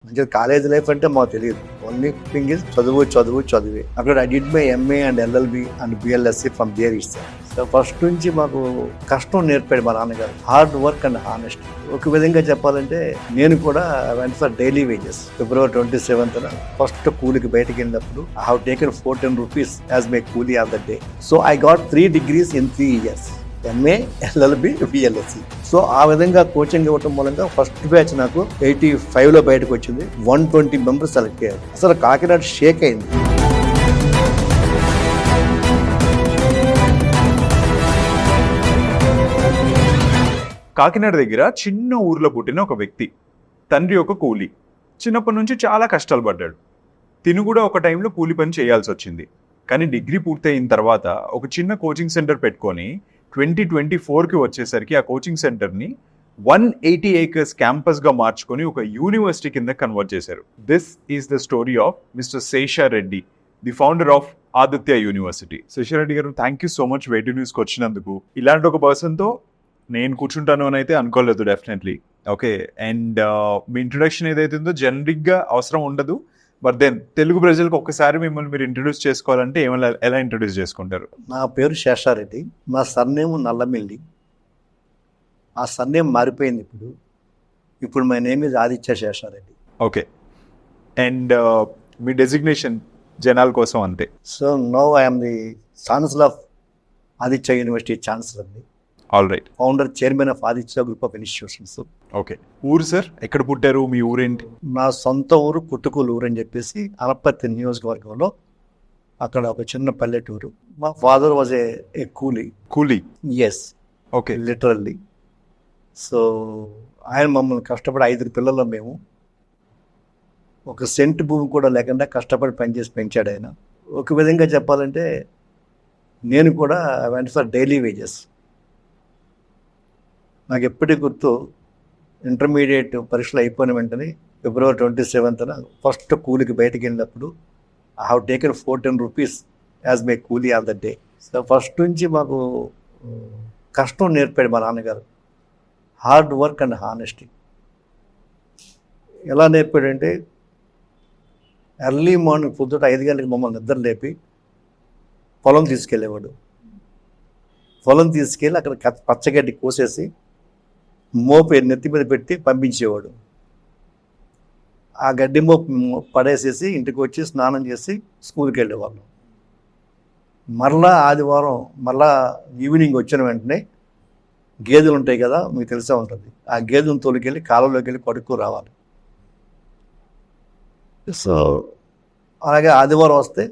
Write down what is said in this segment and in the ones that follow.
మంచిగా college life అంటే మాకు తెలియదు. ఓన్లీ థింగ్ ఇస్ చదివే. అక్కడ I did my MA and LLB and BLSc from there itself. So first నుంచి మాకు కష్టం నేర్పాడు మా నాన్నగారు. Hard work and honest. ఒక విధంగా చెప్పాలంటే నేను కూడా went for daily wages. February 27th first కూలికి బయటకు వెళ్ళినప్పుడు I have taken 14 rupees as my కూలీ of the day. So I got 3 degrees in 3 years. MA, LLB, BLSc. So ఆ విధంగా కోచింగ్ ఇవ్వటం మూలంగా ఫస్ట్ బ్యాచ్ నాకు 85లో బయటకు వచ్చింది. 120 మెంబర్స్ సెలెక్ట్ అయ్యారు. అసలు కాకినాడ షేక్ అయింది. కాకినాడ దగ్గర చిన్న ఊర్లో పుట్టిన ఒక వ్యక్తి. తండ్రి ఒక కూలీ. చిన్నప్పటి నుంచి చాలా కష్టాలు పడ్డాడు. తిను కూడా ఒక టైంలో కూలీ పని చేయాల్సి వచ్చింది. కానీ డిగ్రీ పూర్తయిన తర్వాత ఒక చిన్న కోచింగ్ సెంటర్ పెట్టుకొని 2024కి వచ్చేసరికి ఆ కోచింగ్ సెంటర్ని 180 acres క్యాంపస్గా మార్చుకొని ఒక యూనివర్సిటీ కింద కన్వర్ట్ చేశారు. This is the story of mister Seshareddy, the founder of Aditya university. Seshareddy garu, thank you so much వేటి న్యూస్కి వచ్చినందుకు. ఇలాంటి ఒక పర్సన్తో నేను కూర్చుంటాను అని అయితే అనుకోలేదు definitely. Okay, and me introduction ఏదైతే ఉందో జనరిక్గా అవసరం ఉండదు, బట్ దెన్ తెలుగు ప్రజలకు ఒక్కసారి మిమ్మల్ని మీరు ఇంట్రొడ్యూస్ చేసుకోవాలంటే ఎలా ఇంట్రొడ్యూస్ చేసుకుంటారు? నా పేరు శేషారెడ్డి. మా సర్నేమ్ నల్లమిల్లి. ఆ సర్నేమ్ మారిపోయింది ఇప్పుడు my name is Aditya Seshareddy. Okay, and మీ డెసిగ్నేషన్ జనాల కోసం అంతే. So no I'm the chancellor of Aditya university chancellor. All right. Founder, chairman of Aditya group of institutions. Okay, ఊరు సార్ ఎక్కడ పుట్టారు? మీ ఊరేంటి? నా సొంత ఊరు కుట్టుకూలు ఊరు అని చెప్పేసి అనపర్తి నియోజకవర్గంలో అక్కడ ఒక చిన్న పల్లెటూరు. మా ఫాదర్ వాజ్ ఏ కూలీ. Yes, okay, literally. సో ఆయన మమ్మల్ని కష్టపడి 5 పిల్లలు మేము. ఒక సెంట్ భూమి కూడా లేకుండా కష్టపడి పనిచేసి పెంచాడు ఆయన. ఒక విధంగా చెప్పాలంటే నేను కూడా వెంట్ ఫర్ డైలీ వేజెస్. నాకు ఎప్పటికీ గుర్తు, ఇంటర్మీడియట్ పరీక్షలు అయిపోయిన వెంటనే February 27th ఫస్ట్ కూలికి బయటకు వెళ్ళినప్పుడు I have taken 14 rupees as my కూలీ of the day. So first నుంచి మాకు కష్టం నేర్పాడు మా నాన్నగారు. Hard work and honesty. ఎలా నేర్పాడంటే ఎర్లీ మార్నింగ్ పొద్దుట 5 గంటలకు మమ్మల్ని నిద్ర లేపి పొలం తీసుకెళ్ళేవాడు. పొలం తీసుకెళ్ళి అక్కడ పచ్చగడ్డి కోసేసి మోపు నెత్తి మీద పెట్టి పంపించేవాడు. ఆ గడ్డి మోపు పడేసేసి ఇంటికి వచ్చి స్నానం చేసి స్కూల్కి వెళ్ళేవాళ్ళం. మరలా ఆదివారం ఈవినింగ్ వచ్చిన వెంటనే గేదెలు ఉంటాయి కదా, మీకు తెలిసే ఉంటుంది, ఆ గేదెలను తోలుకెళ్ళి కాలంలోకి వెళ్ళి కడుక్కు రావాలి. సో అలాగే ఆదివారం వస్తే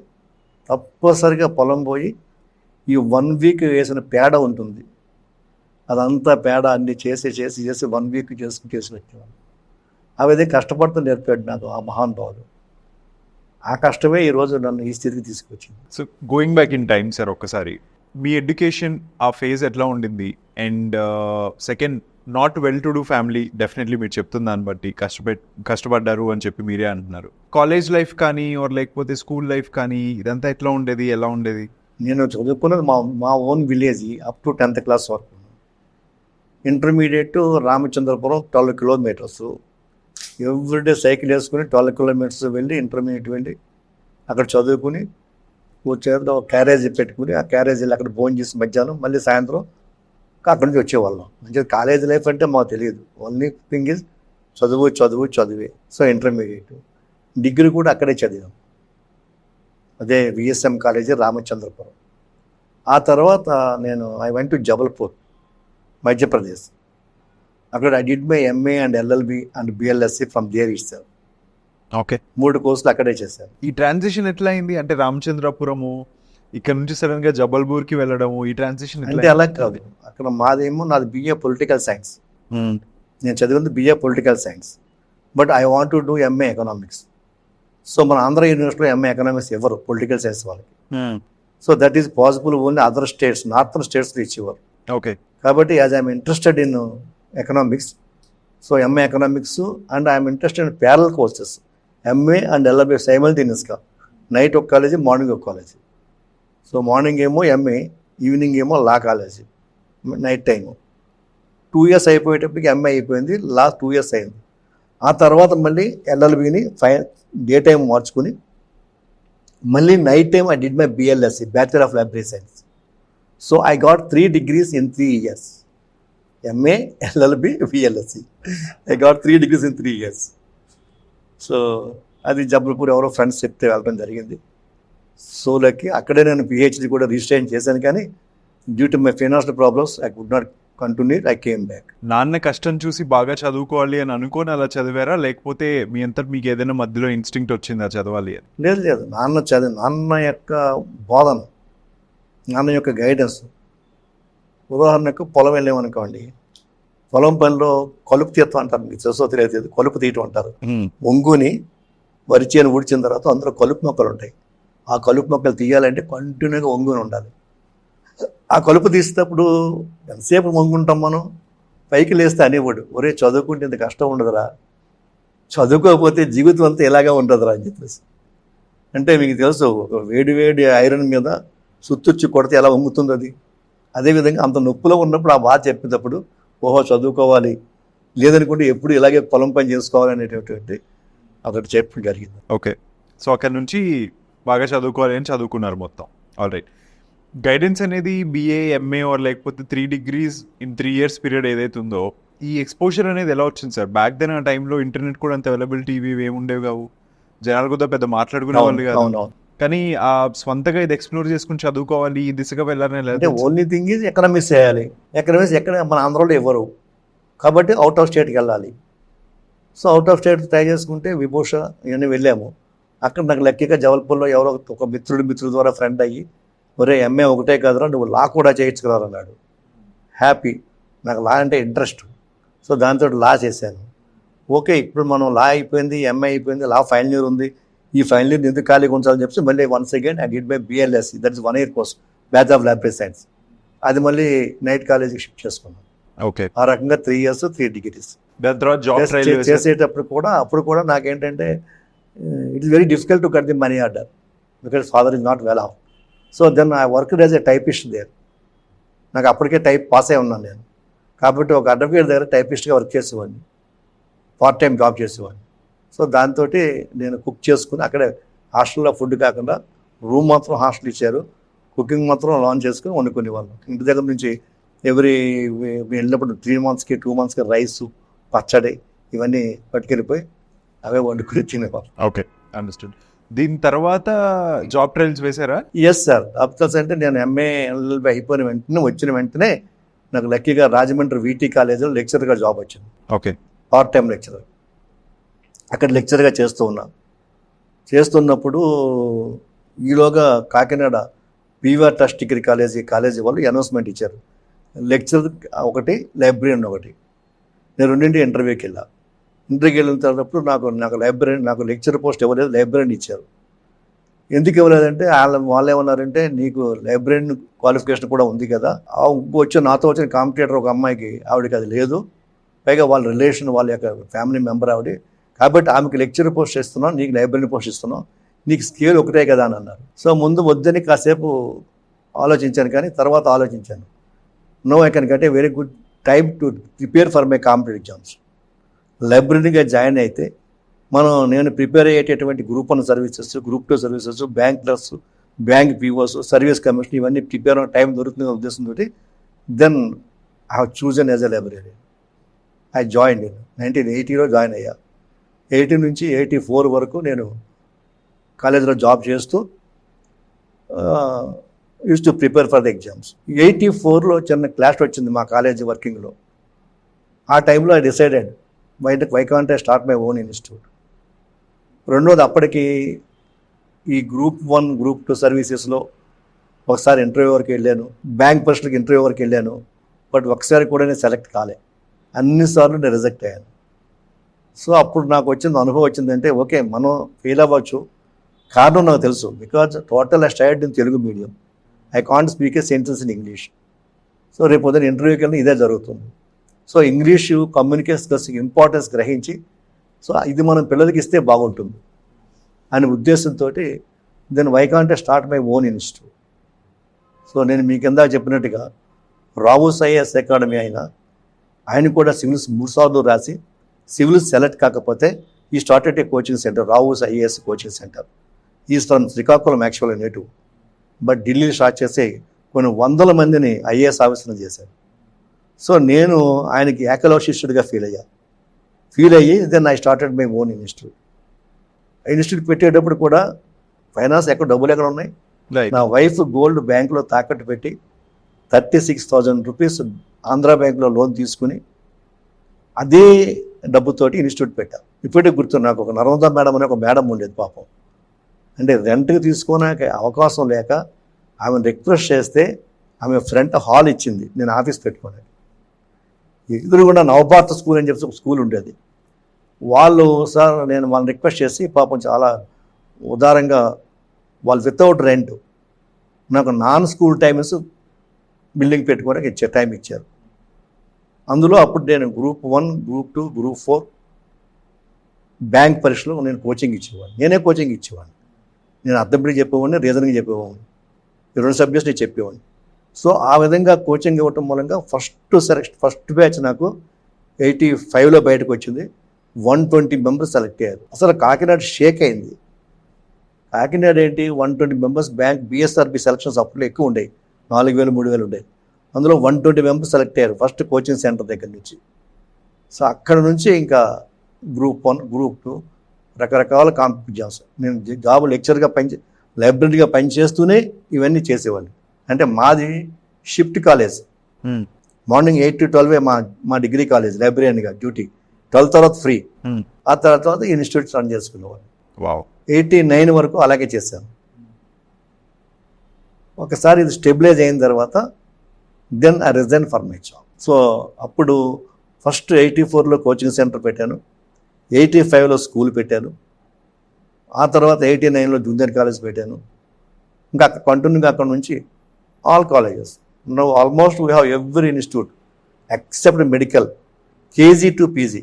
తప్పనిసరిగా పొలం పోయి ఈ 1 week వేసిన పేడ ఉంటుంది, అదంతా పేడ అన్ని చేసి 1 week చేసి వచ్చేవాడు. ఆ విధంగా కష్టపడుతూ నేర్పాడు నాకు ఆ మహానుభావుడు. ఆ కష్టమే ఈరోజు నన్ను ఈ స్థితికి తీసుకొచ్చింది. So going back in time sir, ఒక్కసారి మీ ఎడ్యుకేషన్ ఆ ఫేజ్ ఎట్లా ఉండింది? And second, not well to do family, definitely మీరు చెప్తున్న దాన్ని బట్టి కష్టపడ్డారు అని చెప్పి మీరే అంటున్నారు. కాలేజ్ లైఫ్ కానీ లేకపోతే స్కూల్ లైఫ్ కానీ ఇదంతా ఎట్లా ఉండేది, ఎలా ఉండేది? నేను చదువుకున్నది మా own village up to 10th class వరకు. Intermediate Ramachandrapuram 12 kilometers. Everyday cycle వేసుకుని 12 kilometers వెళ్ళి ఇంటర్మీడియట్ వెళ్ళి అక్కడ చదువుకుని వచ్చేది ఒక క్యారేజీ పెట్టుకుని ఆ క్యారేజీలో అక్కడ భోజనం చేసి మధ్యాహ్నం మళ్ళీ సాయంత్రం అక్కడి నుంచి వచ్చేవాళ్ళం. మంచిగా కాలేజ్ లైఫ్ అంటే మాకు తెలియదు. ఓన్లీ థింగ్ ఇస్ చదివే. సో ఇంటర్మీడియట్, డిగ్రీ కూడా అక్కడే చదివాం, అదే విఎస్ఎం కాలేజీ రామచంద్రపురం. ఆ తర్వాత I went to Jabalpur, Madhya Pradesh. అక్కడ I did my MA and LLB and BLSc from there itself. Okay, 3 కోర్సులు అక్కడే చేశాను. ఈ ట్రాన్సిషన్ ఎట్లా అయింది? అంటే రామచంద్రపురము ఇక్కడ నుంచి సడన్ గా జబల్పూర్కి వెళ్ళడము, ఈ ట్రాన్సిషన్ అంటే అలా కాదు. అక్కడ నాది బిఏ పొలిటికల్ సైన్స్. నేను చదివింది BA political science, but I want to do MA economics. So మన ఆంధ్ర యూనివర్సిటీలో ఎంఏ ఎకనామిక్స్ ఎవరు పొలిటికల్ సైన్స్ వాళ్ళకి. So that is possible only other states, northern స్టేట్స్లో ఇచ్చేవారు. ఓకే, కాబట్టి as I'm interested in economics, so MA economics and I'm interested in parallel courses, MA and LLB సైమల్టేనియస్గా. Night ఒక college, morning ఒక college. So morning ఏమో MA, evening ఏమో law college, night time. 2 years అయిపోయేటప్పటికి MA అయిపోయింది, last 2 years అయింది. ఆ తర్వాత మళ్ళీ ఎల్ఎల్బిని డే టైం మార్చుకుని మళ్ళీ night time I did my BLSc, bachelor of library science. So I got 3 degrees in 3 years. MA, LLB, BLSC. I got 3 degrees in 3 years. So అది జబల్పూర్ ఎవరో friends చెప్తే వెళ్ళడం జరిగింది. సో లైక్ అక్కడే నేను పిహెచ్డి కూడా రిజిస్ట్రేషన్ చేశాను, కానీ due to my financial problems I could not continue. I came back. నాన్న కష్టం చూసి బాగా చదువుకోవాలి అని అనుకోని అలా చదివారా, లేకపోతే మీ అంతటి మీకు ఏదైనా మధ్యలో ఇన్స్టింక్ట్ వచ్చిందా చదవాలి అని? లేదు, నాన్న యొక్క బోధన, నాన్న యొక్క గైడెన్స్. ఉదాహరణకు పొలం వెళ్ళామనుకోండి, పొలం పనిలో కలుపు తీయటం అంటారు, మీకు తెలుసో తెలియదు, కలుపు తీయటం అంటారు. ఒంగుని వరి చేను ఊడ్చిన తర్వాత అందులో కలుపు మొక్కలు ఉంటాయి. ఆ కలుపు మొక్కలు తీయాలంటే కంటిన్యూగా ఒంగుని ఉండాలి. ఆ కలుపు తీసేటప్పుడు ఎంతసేపు వంగుంటాం మనం, పైకి లేస్తే అనేవాడు, ఒరే చదువుకుంటే ఇంత కష్టం ఉండదురా, చదువుకోకపోతే జీవితం అంతా ఇలాగే ఉంటుందిరా అని చెప్పేసి. అంటే మీకు తెలుసు, వేడి ఐరన్ మీద సుత్తుచ్చి కొడితే ఎలా వంగుతుంది అది. అదేవిధంగా అంత నొప్పులో ఉన్నప్పుడు ఆ బాధ చెప్పేటప్పుడు ఓహో చదువుకోవాలి, లేదనుకుంటే ఎప్పుడు ఇలాగే పొలం పని చేసుకోవాలి అనేటటువంటి అక్కడ చెప్పడం జరిగింది. ఓకే, సో అక్కడ నుంచి బాగా చదువుకోవాలి అని చదువుకున్నారు మొత్తం. All right. గైడెన్స్ అనేది BA, MA ఆర్ లేకపోతే 3 degrees in 3 years పీరియడ్ ఏదైతే ఉందో, ఈ ఎక్స్పోజర్ అనేది ఎలా వచ్చింది సార్? బ్యాక్ దెన్ ఆ టైంలో ఇంటర్నెట్ కూడా అంత అవైలబిలిటీ ఇవి ఏమి ఉండేవి కావు, జనాలు కూడా పెద్ద మాట్లాడుకునే వాళ్ళు కాదు. కానీ ఆ స్వంతగా ఇది ఎక్స్ప్లోర్ చేసుకుని చదువుకోవాలి, ఈ దిశగా వెళ్ళాలని అంటే ఓన్లీ థింగ్ ఈజ్ ఎకనామిక్స్ చేయాలి. ఎకనామిక్స్ ఎక్కడ మన ఆంధ్రలో ఇవ్వరు కాబట్టి అవుట్ ఆఫ్ స్టేట్కి వెళ్ళాలి. So out of state try చేసుకుంటే విభూష ఇవన్నీ వెళ్ళాము. అక్కడ నాకు లక్కీగా జబల్పూర్లో ఎవరో ఒక మిత్రుడు ద్వారా ఫ్రెండ్ అయ్యి, ఒరే MA ఒకటే కాదురా నువ్వు లా కూడా చేయొచ్చు కదా అన్నాడు. హ్యాపీ, నాకు లా అంటే ఇంట్రెస్ట్. సో దాంతో లా చేశాను. ఓకే, ఇప్పుడు మనం లా అయిపోయింది, MA అయిపోయింది, లా ఫైనల్ ఇయర్ ఉంది, ఈ ఫైనల్ ఇయర్ ఎందుకు ఖాళీగా ఉంచాలని చెప్పి మళ్ళీ once again I did my BLSC, that is 1 year course, bachelor of library science. అది మళ్ళీ నైట్ కాలేజీకి షిఫ్ట్ చేసుకున్నాను. ఓకే, ఆ రకంగా 3 years 3 degrees చేసేటప్పుడు కూడా అప్పుడు కూడా నాకేంటంటే it is very difficult to get the money order because father is not well off. So then I worked as a typist there. నాకు అప్పటికే టైప్ పాస్ అయి ఉన్నాను నేను, కాబట్టి ఒక అడ్వకేట్ దగ్గర టైపిస్ట్గా వర్క్ చేసేవాడిని, పార్ట్ టైం జాబ్ చేసేవాడిని. సో దాంతో నేను కుక్ చేసుకుని అక్కడే హాస్టల్లో ఫుడ్ కాకుండా రూమ్ మాత్రం హాస్టల్ ఇచ్చారు, కుకింగ్ మాత్రం లాంచ్ చేసుకుని వండుకునేవాళ్ళం. ఇంటి దగ్గర నుంచి ఎవ్రీ వెళ్ళినప్పుడు 3 monthsకి 2 monthsకి రైసు, పచ్చడి ఇవన్నీ పట్టుకెళ్ళిపోయి అవే వండుకుని తినేవాళ్ళం. Okay, understood. దీని తర్వాత జాబ్ ట్రయల్స్ వేశారా? Yes sir. అఫ్కోర్స్ అంటే నేను MA LLB అయిపోయిన వెంటనే వచ్చిన వెంటనే నాకు లక్కీగా రాజమండ్రి VT కాలేజీలో లెక్చరర్గా జాబ్ వచ్చింది. Okay, part time lecturer. అక్కడ లెక్చర్గా చేస్తున్నప్పుడు ఈలోగా Kakinada PVR trust degree college వాళ్ళు అనౌన్స్మెంట్ ఇచ్చారు, లెక్చరర్ ఒకటి, లైబ్రరీయన్ ఒకటి. నేను రెండింటి ఇంటర్వ్యూకి వెళ్ళిన తర్వాత నాకు లెక్చర్ పోస్ట్ ఇవ్వలేదు, లైబ్రరీని ఇచ్చారు. ఎందుకు ఇవ్వలేదంటే వాళ్ళు ఏమన్నారంటే, నీకు లైబ్రరీన్ క్వాలిఫికేషన్ కూడా ఉంది కదా, నాతో వచ్చిన కాంపిటేటర్ ఒక అమ్మాయికి, ఆవిడకి అది లేదు, పైగా వాళ్ళ రిలేషన్, వాళ్ళ యొక్క ఫ్యామిలీ మెంబర్ ఆవిడ, కాబట్టి ఆమెకి లెక్చర్ పోస్ట్ ఇస్తున్నాం, నీకు లైబ్రరీని పోస్ట్ ఇస్తున్నాం, నీకు స్కేల్ ఒకటే కదా అని అన్నారు. సో ముందు వద్దని కాసేపు ఆలోచించాను, కానీ తర్వాత ఆలోచించాను, no I can get a very good time to prepare for my competitive exams. లైబ్రరీగా జాయిన్ అయితే నేను ప్రిపేర్ అయ్యేటటువంటి group 1 services, group 2 services, bank clerks, bank POs, service commission ఇవన్నీ ప్రిపేర్ అయ్యే టైం దొరుకుతుంది ఉద్దేశంతో then I have chosen as a library. I join 1980లో join అయ్యా. 80 నుంచి 84 వరకు నేను కాలేజీలో జాబ్ చేస్తూ use to prepare for the exams. 84లో చిన్న క్లాష్ వచ్చింది మా కాలేజీ వర్కింగ్లో. ఆ టైంలో I decided why can't I start my own institute. రెండోది, అప్పటికి ఈ గ్రూప్ 1, గ్రూప్ 2 సర్వీసెస్లో ఒకసారి ఇంటర్వ్యూ వరకు వెళ్ళాను, బ్యాంక్ పోస్టులకి ఇంటర్వ్యూ వరకు వెళ్ళాను, బట్ ఒకసారి కూడా నేను సెలెక్ట్ కాలే, అన్నిసార్లు నేను రిజెక్ట్ అయ్యాను. సో అప్పుడు నాకు వచ్చిన అనుభవం వచ్చిందంటే, ఓకే మనం ఫెయిల్ అవ్వచ్చు, కారణం నాకు తెలుసు, because total I studied in Telugu medium, I can't speak a sentence in English. So రేపు పొద్దున ఇంటర్వ్యూకి వెళ్ళిన ఇదే జరుగుతుంది. So English communication skills importance గ్రహించి, సో ఇది మనం పిల్లలకి ఇస్తే బాగుంటుంది అనే ఉద్దేశంతో then why can't I start my own institute. So నేను మీ కింద చెప్పినట్టుగా రావు IAS అకాడమీ ఆయన కూడా సివిల్స్ 3 సార్లు రాసి సివిల్ సెలెక్ట్ కాకపోతే ఈ started a coaching centre, Rao's IAS coaching centre. ఈ శ్రీకాకుళం యాక్చువల్ నేటివ్, బట్ ఢిల్లీ స్టార్ట్ చేసి కొన్ని 100 మందిని ఐఏఎస్ ఆఫీసర్లు చేశారు. సో నేను ఆయనకి ఏకలవ శిష్యుడిగా ఫీల్ అయ్యి then I started my own institute. Institute పెట్టేటప్పుడు కూడా ఫైనాన్స్ డబ్బులు ఎక్కడ ఉన్నాయి, నా వైఫ్ గోల్డ్ బ్యాంకులో తాకట్టు పెట్టి 36,000 రూపీస్ ఆంధ్ర బ్యాంకులో లోన్ తీసుకుని అదే డబ్బుతోటి ఇన్స్టిట్యూట్ పెట్టా. ఇప్పటికీ గుర్తు, నాకు ఒక నర్మదా మేడం అనే ఒక మేడం ఉండేది పాపం. అంటే రెంట్కి తీసుకోవడానికి అవకాశం లేక ఆమెను రిక్వెస్ట్ చేస్తే ఆమె ఫ్రంట్ హాల్ ఇచ్చింది, నేను ఆఫీస్ పెట్టుకోలేదు. ఎదురుగుండా నవభారత స్కూల్ అని చెప్పి ఒక స్కూల్ ఉండేది. వాళ్ళు సార్ నేను వాళ్ళని రిక్వెస్ట్ చేసి పాపం చాలా ఉదారంగా వాళ్ళు వితౌట్ రెంట్ నాకు నాన్ స్కూల్ టైమ్స్ బిల్డింగ్ పెట్టుకోవడానికి టైం ఇచ్చారు. అందులో అప్పుడు నేను గ్రూప్ 1, గ్రూప్ 2, గ్రూప్ 4 బ్యాంక్ పరీక్షలో నేను కోచింగ్ ఇచ్చేవాడిని. నేనే కోచింగ్ ఇచ్చేవాడిని. నేను అర్థంపడి చెప్పేవాడిని, రీజనింగ్ చెప్పేవాడిని, 2 సబ్జెక్ట్స్ నేను చెప్పేవాడిని. సో ఆ విధంగా కోచింగ్ ఇవ్వటం మూలంగా ఫస్ట్ బ్యాచ్ నాకు 85లో బయటకు వచ్చింది. 120 మెంబర్స్ సెలెక్ట్ అయ్యారు. అసలు కాకినాడ షేక్ అయింది. కాకినాడ ఏంటి 120 మెంబర్స్ బ్యాంక్ బిఎస్ఆర్బి సెలక్షన్స్ అప్పుడు ఎక్కువ ఉండేవి, 4,000 3,000 ఉండేవి. అందులో 120 మెంబర్స్ సెలెక్ట్ అయ్యారు ఫస్ట్ కోచింగ్ సెంటర్ దగ్గర నుంచి. సో అక్కడ నుంచి ఇంకా గ్రూప్ 1, గ్రూప్ 2 రకరకాల కాంపిటీషన్స్. నేను జాబ్ లెక్చర్గా లైబ్రరీగా పనిచేస్తూనే ఇవన్నీ చేసేవాడిని. అంటే మాది షిఫ్ట్ కాలేజ్, మార్నింగ్ 8 to 12 మా డిగ్రీ కాలేజ్ లైబ్రరీగా డ్యూటీ, 12 తర్వాత ఫ్రీ. ఆ తర్వాత ఇన్స్టిట్యూట్ రన్ చేసుకునేవాడిని. 89 వరకు అలాగే చేశాను. ఒకసారి ఇది స్టెబిలైజ్ అయిన తర్వాత then I resign for my job. So అప్పుడు ఫస్ట్ 84లో కోచింగ్ సెంటర్ పెట్టాను, 85లో స్కూల్ పెట్టాను, ఆ తర్వాత 89లో జూనియర్ కాలేజ్ పెట్టాను. ఇంకా కంటిన్యూగా అక్కడ నుంచి all colleges. Now almost we have every institute except medical, KG to PG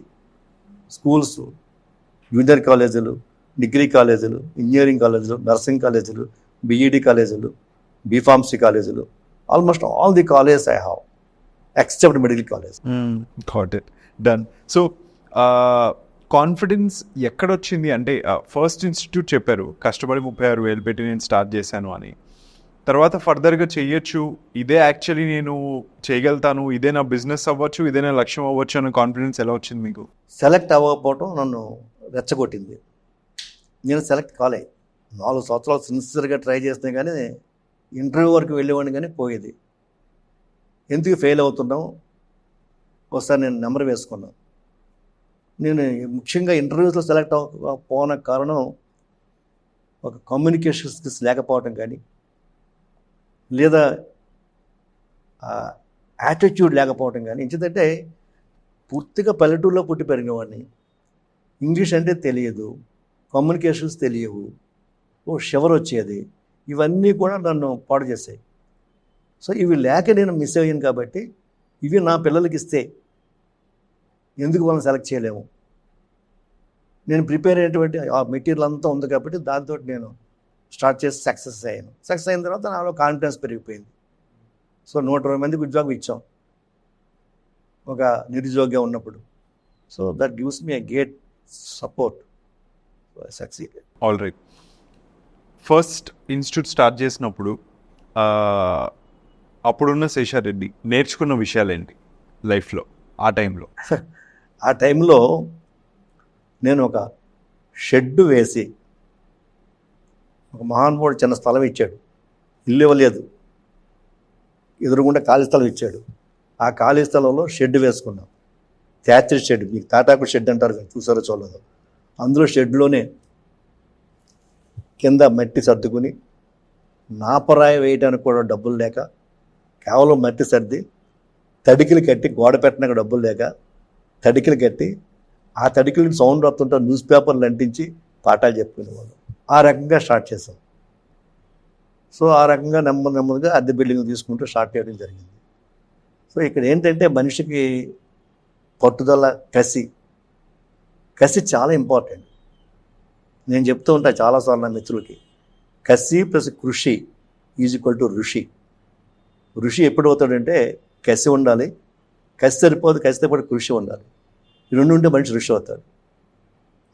schools, junior కాలేజీలు, డిగ్రీ కాలేజీలు, ఇంజనీరింగ్ కాలేజీలు, నర్సింగ్ కాలేజీలు, బీఈడి కాలేజీలు, బీఫార్మసీ కాలేజీలు, almost all the colleges I have except medical college. Got it, done. So confidence ఎక్కడొచ్చింది అంటే first institute చెప్పారు కష్టపడి 36,000 పెట్టి నేను స్టార్ట్ చేశాను అని, తర్వాత ఫర్దర్గా చెయ్యొచ్చు, ఇదే యాక్చువల్లీ నేను చేయగలుగుతాను, ఇదే నా బిజినెస్ అవ్వచ్చు, ఇదే నా లక్ష్యం అవ్వచ్చు అన్న కాన్ఫిడెన్స్ ఎలా వచ్చింది మీకు? సెలెక్ట్ అవ్వకపోవటం నన్ను రెచ్చగొట్టింది. నేను సెలెక్ట్ కాలే. 4 సంవత్సరాలు సిన్సియర్గా ట్రై చేస్తే కానీ ఇంటర్వ్యూ వరకు వెళ్ళేవాడిని కానీ పోయేది. ఎందుకు ఫెయిల్ అవుతున్నాం ఒకసారి నేను నెంబర్ వేసుకున్నాను. నేను ముఖ్యంగా ఇంటర్వ్యూస్లో సెలెక్ట్ అవ్వకపోవడానికి కారణం ఒక కమ్యూనికేషన్ స్కిల్స్ లేకపోవటం కానీ, లేదా యాటిట్యూడ్ లేకపోవటం కానీ. ఎందుకంటే పూర్తిగా పల్లెటూరులో పుట్టి పెరిగినవాడిని, ఇంగ్లీష్ అంటే తెలియదు, కమ్యూనికేషన్స్ తెలియవు, షవర్ వచ్చేది, ఇవన్నీ కూడా నన్ను పాడు చేశాయి. సో ఇవి లేక నేను మిస్ అయ్యాను. కాబట్టి ఇవి నా పిల్లలకి ఇస్తే ఎందుకు వాళ్ళని సెలెక్ట్ చేయలేము? నేను ప్రిపేర్ అయినటువంటి ఆ మెటీరియల్ అంతా ఉంది కాబట్టి దాంతో నేను స్టార్ట్ చేసి సక్సెస్ అయ్యాను. సక్సెస్ అయిన తర్వాత నాలో కాన్ఫిడెన్స్ పెరిగిపోయింది. సో 120 మందికి ఉద్యోగం ఇచ్చాం ఒక నిరుద్యోగిగా ఉన్నప్పుడు. So that gives me a great support. Succeed. All right. First institute start చేసినప్పుడు అప్పుడున్న శేషారెడ్డి నేర్చుకున్న విషయాలు ఏంటి లైఫ్లో ఆ టైంలో? ఆ టైంలో నేను ఒక షెడ్ వేసి, ఒక మహానుభావుడు చిన్న స్థలం ఇచ్చాడు, ఇల్లు ఇవ్వలేదు, ఎదురుగుండా ఖాళీ స్థలం ఇచ్చాడు. ఆ ఖాళీ స్థలంలో షెడ్ వేసుకున్నాం, థ్యాచర్ షెడ్. మీకు తాటాకు షెడ్ అంటారు కదా, చూసారో చూడలేదు. అందులో షెడ్లోనే కింద మట్టి సర్దుకుని, నాపరాయి వేయడానికి కూడా డబ్బులు లేక కేవలం మట్టి సర్ది, తడికిలు కట్టి, గోడ పెట్టడానికి డబ్బులు లేక తడికిలు కట్టి, ఆ తడికిలు సౌండ్ వస్తుంటే న్యూస్ పేపర్లు అంటించి పాఠాలు చెప్పుకునేవాళ్ళు. ఆ రకంగా స్టార్ట్ చేసాం. సో ఆ రకంగా నెమ్మదిగా అద్దె బిల్డింగ్ తీసుకుంటూ స్టార్ట్ చేయడం జరిగింది. సో ఇక్కడ ఏంటంటే మనిషికి పట్టుదల, కసి చాలా ఇంపార్టెంట్. నేను చెప్తూ ఉంటా చాలాసార్లు నా మిత్రులకి, కసి ప్లస్ కృషి ఈజ్ ఈక్వల్ టు ఋషి. ఋషి ఎప్పుడు అవుతాడంటే కసి ఉండాలి, కసి సరిపోదు, కసితో పాటు కృషి ఉండాలి. ఈ రెండు ఉంటే మనిషి ఋషి అవుతాడు.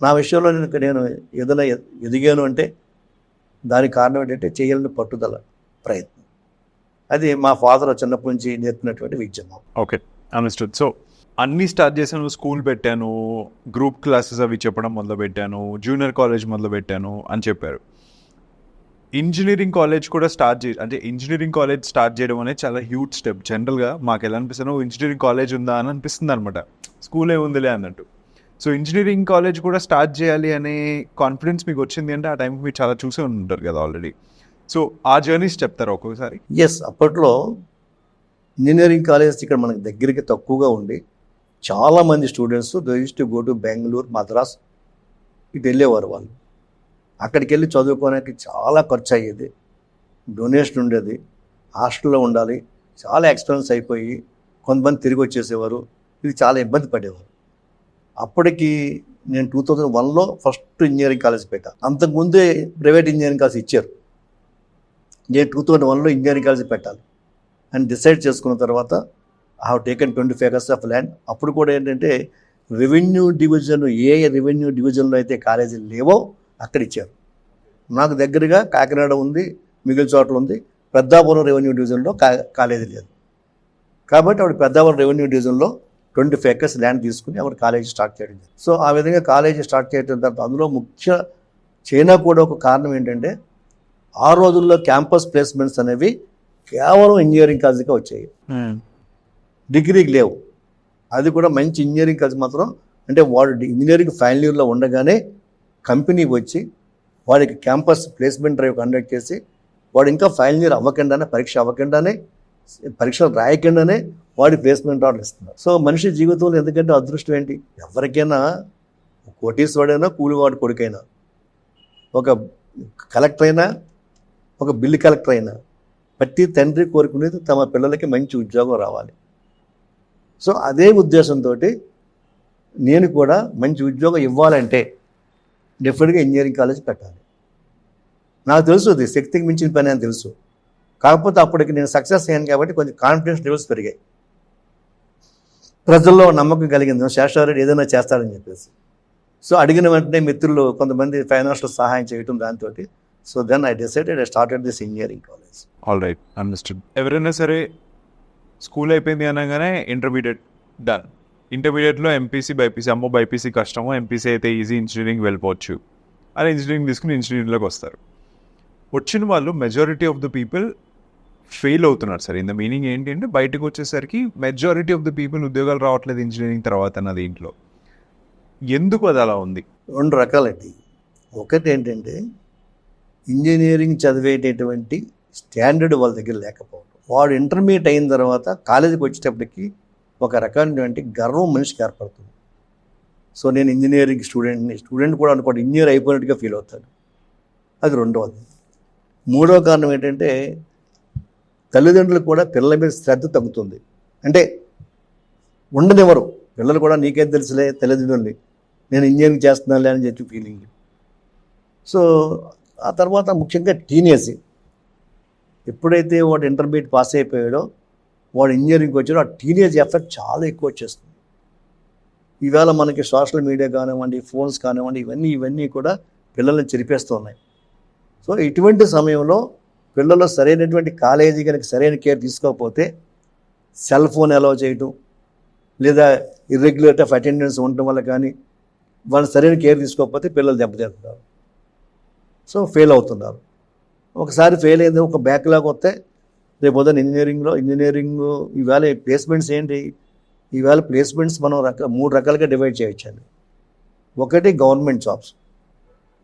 నా విషయంలో నేను ఏదైనా ఎదిగాను అంటే దానికి కారణం ఏంటంటే చేయాలని పట్టుదల, ప్రయత్నం. అది మా ఫాదర్ చిన్నప్పటి నుంచి నేర్పినటువంటి విద్య. Okay, understood. సో అన్నీ స్టార్ట్ చేశాను, స్కూల్ పెట్టాను, గ్రూప్ క్లాసెస్ అవి చెప్పడం మొదలుపెట్టాను, జూనియర్ కాలేజ్ మొదలుపెట్టాను అని చెప్పారు. ఇంజనీరింగ్ కాలేజ్ కూడా ఇంజనీరింగ్ కాలేజ్ స్టార్ట్ చేయడం అనేది చాలా హ్యూజ్ స్టెప్. జనరల్గా మాకు ఎలా అనిపిస్తానో ఇంజనీరింగ్ కాలేజ్ ఉందా అని అనిపిస్తుంది అనమాట, స్కూలే ఉందిలే అన్నట్టు. సో ఇంజనీరింగ్ కాలేజ్ కూడా స్టార్ట్ చేయాలి అనే కాన్ఫిడెన్స్ మీకు వచ్చింది అంటే ఆ టైంకి మీరు చాలా చూసే ఉంటారు కదా ఆల్రెడీ. సో ఆ జర్నీస్ చెప్తారా ఒక్కొక్కసారి? ఎస్, అప్పట్లో ఇంజనీరింగ్ కాలేజ్ ఇక్కడ మనకి దగ్గరికి తక్కువగా ఉండి చాలామంది students they use to go to Bengaluru, Madras ఇటు వెళ్ళేవారు. వాళ్ళు అక్కడికి వెళ్ళి చదువుకోవడానికి చాలా ఖర్చు అయ్యేది, డొనేషన్ ఉండేది, హాస్టల్లో ఉండాలి, చాలా ఎక్స్పెన్స్ అయిపోయి కొంతమంది తిరిగి వచ్చేసేవారు. ఇది చాలా ఇబ్బంది పడేవారు. అప్పటికి నేను 2001లో ఫస్ట్ ఇంజనీరింగ్ కాలేజ్ పెట్టాను. అంతకుముందే ప్రైవేట్ ఇంజనీరింగ్ కాలేజ్ ఇచ్చారు. నేను 2001లో ఇంజనీరింగ్ కాలేజ్ పెట్టాలి అని డిసైడ్ చేసుకున్న తర్వాత I have taken 25 acres of land. అప్పుడు కూడా ఏంటంటే రెవెన్యూ డివిజన్, ఏ రెవెన్యూ డివిజన్లో అయితే కాలేజీలు లేవో అక్కడ ఇచ్చారు. నాకు దగ్గరగా కాకినాడ ఉంది, మిగిలిన చోట్ల ఉంది. పెద్దాపురం రెవెన్యూ డివిజన్లో కాలేజీ లేదు కాబట్టి ఆవిడ పెద్దాపురం రెవెన్యూ డివిజన్లో 25 acres ల్యాండ్ తీసుకుని ఆవిడ కాలేజీ స్టార్ట్ చేయడం. సో ఆ విధంగా కాలేజీ స్టార్ట్ చేయడం తర్వాత అందులో ముఖ్య చైనా కూడా ఒక కారణం ఏంటంటే ఆ రోజుల్లో క్యాంపస్ ప్లేస్మెంట్స్ అనేవి కేవలం ఇంజనీరింగ్ కాలేజీగా వచ్చాయి, డిగ్రీకి లేవు. అది కూడా మంచి ఇంజనీరింగ్ కాలేజ్ మాత్రం అంటే వాడు ఇంజనీరింగ్ ఫైనల్ ఇయర్లో ఉండగానే కంపెనీకి వచ్చి వాడికి క్యాంపస్ ప్లేస్మెంట్ డ్రైవ్ కండక్ట్ చేసి వాడు ఇంకా ఫైనల్ ఇయర్ అవ్వకుండానే, పరీక్షలు రాయకుండానే వాడి ప్లేస్మెంట్ ఆర్డర్ ఇస్తున్నారు. సో మనిషి జీవితంలో ఎందుకంటే అదృష్టం ఏంటి, ఎవరికైనా కోటీశ్వరుడైనా, కూలివాడు కొడుకైనా, ఒక కలెక్టర్ అయినా, ఒక బిల్లు కలెక్టర్ అయినా ప్రతి తండ్రి కోరుకునేది తమ పిల్లలకి మంచి ఉద్యోగం రావాలి. సో అదే ఉద్దేశంతో నేను కూడా మంచి ఉద్యోగం ఇవ్వాలంటే డెఫినెట్గా ఇంజనీరింగ్ కాలేజ్ పెట్టాలి. నాకు తెలుసు అది శక్తికి మించిన పని అని తెలుసు. కాకపోతే అప్పటికి నేను సక్సెస్ అయ్యాను కాబట్టి కొంచెం కాన్ఫిడెన్స్ లెవెల్స్ పెరిగాయి, ప్రజల్లో నమ్మకం కలిగింది శేషారెడ్డి ఏదైనా చేస్తాడని చెప్పేసి. సో అడిగిన వెంటనే మిత్రులు కొంతమంది ఫైనాన్షియల్ సహాయం చేయటం దాంతో so then I decided I started this engineering college. All right, understood. ఎవరైనా సరే స్కూల్ అయిపోయింది అనగానే ఇంటర్మీడియట్ డన్, ఇంటర్మీడియట్లో ఎంపీసీ బైపీసీ, అమ్మో బైపీసీ కష్టమో, ఎంపీసీ అయితే ఈజీ, ఇంజనీరింగ్ వెళ్ళిపోవచ్చు అని ఇంజనీరింగ్ తీసుకుని ఇంజనీరింగ్లోకి వస్తారు. వచ్చిన వాళ్ళు majority of the people fail అవుతున్నారు సార్. ఇన్ ద మీనింగ్ ఏంటి అంటే బయటకు వచ్చేసరికి మెజారిటీ ఆఫ్ ద పీపుల్ ఉద్యోగాలు రావట్లేదు ఇంజనీరింగ్ తర్వాత అన్నది ఇంట్లో. ఎందుకు అది అలా ఉంది? రెండు రకాలండి. ఒకటి ఏంటంటే ఇంజనీరింగ్ చదివేటటువంటి స్టాండర్డ్ వాళ్ళ దగ్గర లేకపోవడం. వాడు ఇంటర్మీడియట్ అయిన తర్వాత కాలేజీకి వచ్చేటప్పటికి ఒక రకమైనటువంటి గర్వం మనిషికి ఏర్పడుతుంది. సో నేను ఇంజనీరింగ్ స్టూడెంట్ కూడా అనుకోండి ఇంజనీర్ అయిపోయినట్టుగా ఫీల్ అవుతాడు. అది రెండవది. మూడవ కారణం ఏంటంటే తల్లిదండ్రులు కూడా పిల్లల మీద శ్రద్ధ తగ్గుతుంది. అంటే ఉండనివ్వరు పిల్లలు కూడా, నీకేం తెలుసులే తల్లిదండ్రుల్ని, నేను ఇంజనీరింగ్ చేస్తున్నానులే అని చెప్పి ఫీలింగ్. సో ఆ తర్వాత ముఖ్యంగా టీనేజ్, ఎప్పుడైతే వాడు ఇంటర్మీడియట్ పాస్ అయిపోయాడో వాడు ఇంజనీరింగ్కి వచ్చాడో ఆ టీనేజ్ ఎఫెక్ట్ చాలా ఎక్కువ వచ్చేస్తుంది. ఈవేళ మనకి సోషల్ మీడియా కానివ్వండి, ఫోన్స్ కానివ్వండి, ఇవన్నీ కూడా పిల్లల్ని చెరిపేస్తూ ఉన్నాయి. సో ఇటువంటి సమయంలో పిల్లలు సరైనటువంటి కాలేజీ కనుక సరైన కేర్ తీసుకోకపోతే సెల్ ఫోన్ అలౌ చేయటం, లేదా ఇర్రెగ్యులర్ ఆఫ్ అటెండెన్స్ ఉండటం వల్ల కానీ వాళ్ళు సరైన కేర్ తీసుకోకపోతే పిల్లలు దెబ్బతింటున్నారు. సో ఫెయిల్ అవుతున్నారు. ఒకసారి ఫెయిల్ అయింది, ఒక బ్యాక్లాగ్ వస్తే రేపు ఉదయం ఇంజనీరింగ్ ఈవేళ ప్లేస్మెంట్స్ ఏంటి, ఈవేళ ప్లేస్మెంట్స్ మనం 3 రకాలుగా డివైడ్ చేయొచ్చండి. ఒకటి గవర్నమెంట్ జాబ్స్,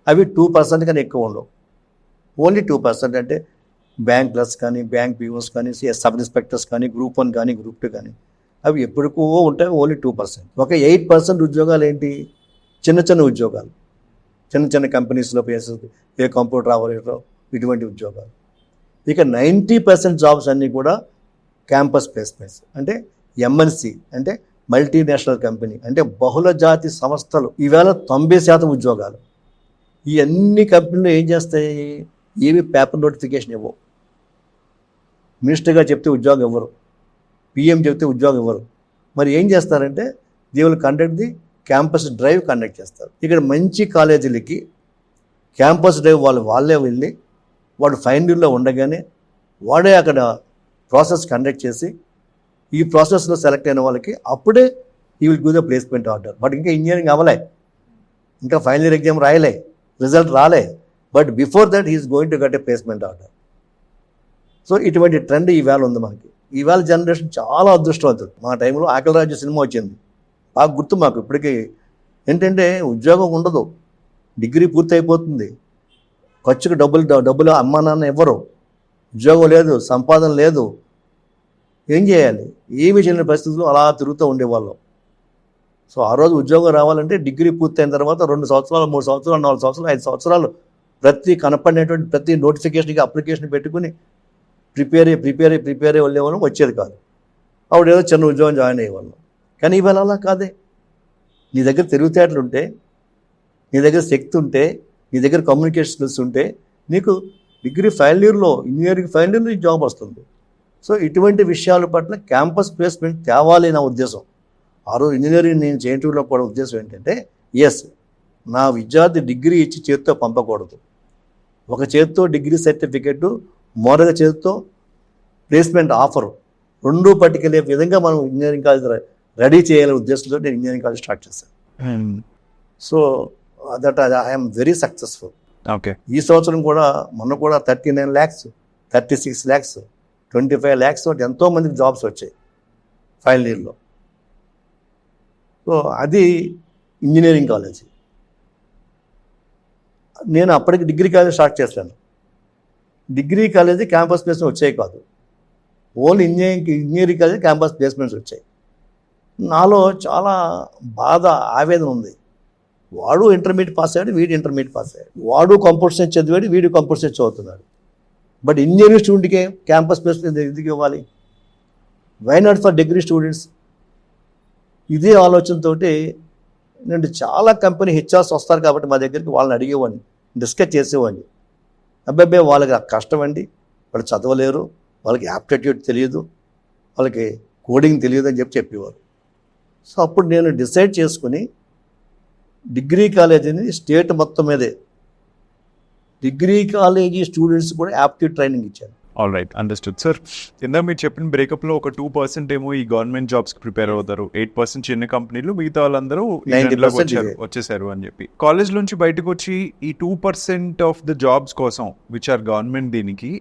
అవి 2% కన్నా ఎక్కువ ఉండవు, ఓన్లీ 2%. అంటే బ్యాంక్ క్లర్క్స్ కానీ, బ్యాంక్ పీఓస్ కానీ, సబ్ ఇన్స్పెక్టర్స్ కానీ, గ్రూప్ 1 కానీ, గ్రూప్ 2 కానీ, అవి ఎప్పటికో ఉంటాయి, ఓన్లీ 2%. ఒక 8% ఉద్యోగాలు ఏంటి, చిన్న ఉద్యోగాలు, చిన్న కంపెనీస్లో ఏ కంప్యూటర్ ఆపరేటర్, ఇటువంటి ఉద్యోగాలు. ఇక 90% జాబ్స్ అన్నీ కూడా క్యాంపస్ ప్లేస్మెంట్స్, అంటే ఎంఎన్సి, అంటే మల్టీనేషనల్ కంపెనీ, అంటే బహుళ జాతి సంస్థలు. ఈవేళ 90% ఉద్యోగాలు. ఈ అన్ని కంపెనీలు ఏం చేస్తాయి, ఏవి పేపర్ నోటిఫికేషన్ ఇవ్వవు. మినిస్టర్గా చెప్తే ఉద్యోగం ఇవ్వరు, పిఎం చెప్తే ఉద్యోగం ఇవ్వరు. మరి ఏం చేస్తారంటే they will conduct the campus drive conduct చేస్తారు. ఇక్కడ మంచి కాలేజీలకి క్యాంపస్ డ్రైవ్ వాళ్ళే వెళ్ళి వాడు ఫైనల్ ఇయర్లో ఉండగానే వాడే అక్కడ ప్రాసెస్ కండక్ట్ చేసి ఈ ప్రాసెస్లో సెలెక్ట్ అయిన వాళ్ళకి అప్పుడే ఈ will give the placement order. But ఇంకా ఇంజనీరింగ్ అవ్వలే, ఇంకా ఫైనల్ ఇయర్ ఎగ్జామ్ రాయలే, రిజల్ట్ రాలే, but before that he is going to get a placement order. So ఇటువంటి ట్రెండ్ ఈవేళ ఉంది మనకి. ఈవేళ జనరేషన్ చాలా అదృష్టవంతుడు. మా టైంలో ఆకలి రాజు సినిమా వచ్చింది, బాగా గుర్తు మాకు ఇప్పటికీ. ఏంటంటే ఉద్యోగం ఉండదు, డిగ్రీ పూర్తి అయిపోతుంది, ఖర్చుకు డబ్బులు అమ్మా నాన్న ఇవ్వరు, ఉద్యోగం లేదు, సంపాదన లేదు, ఏం చేయాలి, ఏమీ చేయలేని పరిస్థితుల్లో అలా తిరుగుతూ ఉండేవాళ్ళం. సో ఆ రోజు ఉద్యోగం రావాలంటే డిగ్రీ పూర్తయిన తర్వాత 2 సంవత్సరాలు 3 సంవత్సరాలు 4 సంవత్సరాలు 5 సంవత్సరాలు కనపడినటువంటి ప్రతి నోటిఫికేషన్కి అప్లికేషన్ పెట్టుకుని ప్రిపేర్ అయ్యి వెళ్ళేవాళ్ళం, వచ్చేది కాదు. అప్పుడు ఏదో చిన్న ఉద్యోగం జాయిన్ అయ్యేవాళ్ళం. కానీ ఇవాళ అలా కాదే. నీ దగ్గర తెలివితేటలు ఉంటే, నీ దగ్గర శక్తి ఉంటే, నీ దగ్గర కమ్యూనికేషన్ స్కిల్స్ ఉంటే నీకు డిగ్రీ ఫైనల్ ఇయర్లో, ఇంజనీరింగ్ ఫైనల్ ఇయర్లో ఈ జాబ్ వస్తుంది. సో ఇటువంటి విషయాల పట్ల క్యాంపస్ ప్లేస్మెంట్ తేవాలి నా ఉద్దేశం. ఆ రోజు ఇంజనీరింగ్ నేను చేయటంలో కూడా ఉద్దేశం ఏంటంటే, ఎస్, నా విద్యార్థి డిగ్రీ ఇచ్చి చేతితో పంపకూడదు, ఒక చేతితో డిగ్రీ సర్టిఫికెట్, మరొక చేతితో ప్లేస్మెంట్ ఆఫరు, రెండూ పట్టుకెళ్ళే విధంగా మనం ఇంజనీరింగ్ కాలేజ్ రెడీ చేయాలనే ఉద్దేశంతో నేను ఇంజనీరింగ్ కాలేజ్ స్టార్ట్ చేశాను. So that I'm very successful. Okay. ఈ సంవత్సరం కూడా మొన్న కూడా 39 lakhs 36 lakhs 25 lakhs తోటి ఎంతోమందికి జాబ్స్ వచ్చాయి ఫైనల్ ఇయర్లో. సో అది ఇంజనీరింగ్ కాలేజీ. నేను అప్పటికి డిగ్రీ కాలేజ్ స్టార్ట్ చేశాను. డిగ్రీ కాలేజీ క్యాంపస్ ప్లేస్మెంట్ వచ్చాయి కాదు, only engineering college campus placements వచ్చాయి. నాలో చాలా బాధ, ఆవేదన ఉంది. వాడు ఇంటర్మీడియట్ పాస్ అయ్యాడు, వీడు ఇంటర్మీడియట్ పాస్ అయ్యాడు, వాడు కంప్యూటర్ సైన్స్ చదివాడు, వీడు కంప్యూటర్ సైన్స్ చదువుతున్నాడు. బట్ ఇంజనీరింగ్ స్టూడెంట్కే క్యాంపస్ ప్లేస్మెంట్ ఎందుకు ఇవ్వాలి? Why not for degree students? ఇదే ఆలోచనతో నేను చాలా కంపెనీ హెచ్ఆర్స్ వస్తారు కాబట్టి మా దగ్గరికి వాళ్ళని అడిగేవాడిని, డిస్కస్ చేసేవాడిని. అబ్బాయి వాళ్ళకి కష్టం అండి, వాళ్ళు చదవలేరు, వాళ్ళకి యాప్టిట్యూడ్ తెలియదు, వాళ్ళకి కోడింగ్ తెలియదు అని చెప్పేవారు. సో అప్పుడు నేను డిసైడ్ చేసుకుని డిగ్రీ కాలేజీని స్టేట్ మొత్తం మీదే డిగ్రీ కాలేజీ స్టూడెంట్స్ కూడా యాప్టిట్యూడ్ ట్రైనింగ్ ఇచ్చాను. All right, understood sir. ఇందాక మీరు చెప్పిన బ్రేకప్లో ఒక 2% ఏమో ఈ గవర్నమెంట్ జాబ్స్కి ప్రిపేర్ అవుతారు, 8% చిన్న కంపెనీలు, మిగతా వాళ్ళందరూ 90% వచ్చేసారు అని చెప్పి. కాలేజ్ నుంచి బయటకు వచ్చి ఈ 2% ఆఫ్ ద జాబ్స్ కోసం విచ్ ఆర్ గవర్నమెంట్, దీనికి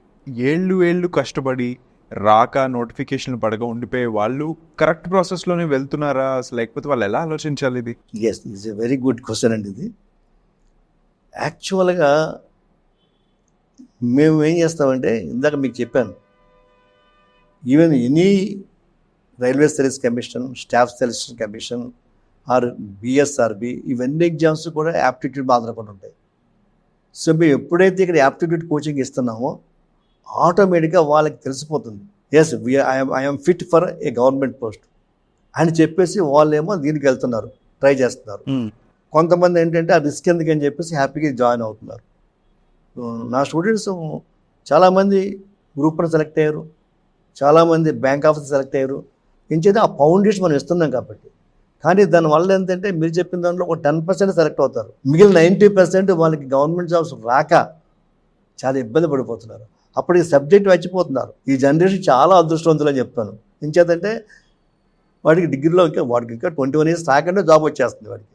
ఏళ్ళు కష్టపడి రాక నోటిఫికేషన్లు పడగా ఉండిపోయే వాళ్ళు కరెక్ట్ ప్రాసెస్లోనే వెళ్తున్నారా, లేకపోతే వాళ్ళు ఎలా ఆలోచించాలి? ఇది is a very good question అండి. ఇది యాక్చువల్గా మేము ఏం చేస్తామంటే, ఇందాక మీకు చెప్పాను, even any railway service commission, staff selection commission or BSRB, ఇవన్నీ ఎగ్జామ్స్ కూడా యాప్టిట్యూడ్ ఆధారపడి ఉంటాయి. సో మేము ఎప్పుడైతే ఇక్కడ యాప్టిట్యూడ్ కోచింగ్ ఇస్తున్నామో ఆటోమేటిక్గా వాళ్ళకి తెలిసిపోతుంది, yes I'm fit for a government post అని చెప్పేసి వాళ్ళేమో దీనికి వెళ్తున్నారు, ట్రై చేస్తున్నారు. కొంతమంది ఏంటంటే ఆ రిస్క్ ఎందుకని చెప్పేసి హ్యాపీగా జాయిన్ అవుతున్నారు. నా స్టూడెంట్స్ చాలామంది గ్రూప్ 1 సెలెక్ట్ అయ్యారు, చాలామంది బ్యాంక్ ఆఫీసర్ సెలెక్ట్ అయ్యారు. ఇంచేది ఆ ఫౌండేషన్ మనం ఇస్తున్నాం కాబట్టి. కానీ దానివల్ల ఏంటంటే మీరు చెప్పిన దాంట్లో ఒక 10% సెలెక్ట్ అవుతారు, మిగిలిన 90% వాళ్ళకి గవర్నమెంట్ జాబ్స్ రాక చాలా ఇబ్బంది పడిపోతున్నారు. అప్పుడు ఈ సబ్జెక్ట్ వచ్చిపోతున్నారు. ఈ జనరేషన్ చాలా అదృష్టవంతులు అని చెప్తాను. ఇంచేతంటే వాడికి డిగ్రీలో వాడికి ఇంకా 21 years రాకుండా జాబ్ వచ్చేస్తుంది వాడికి.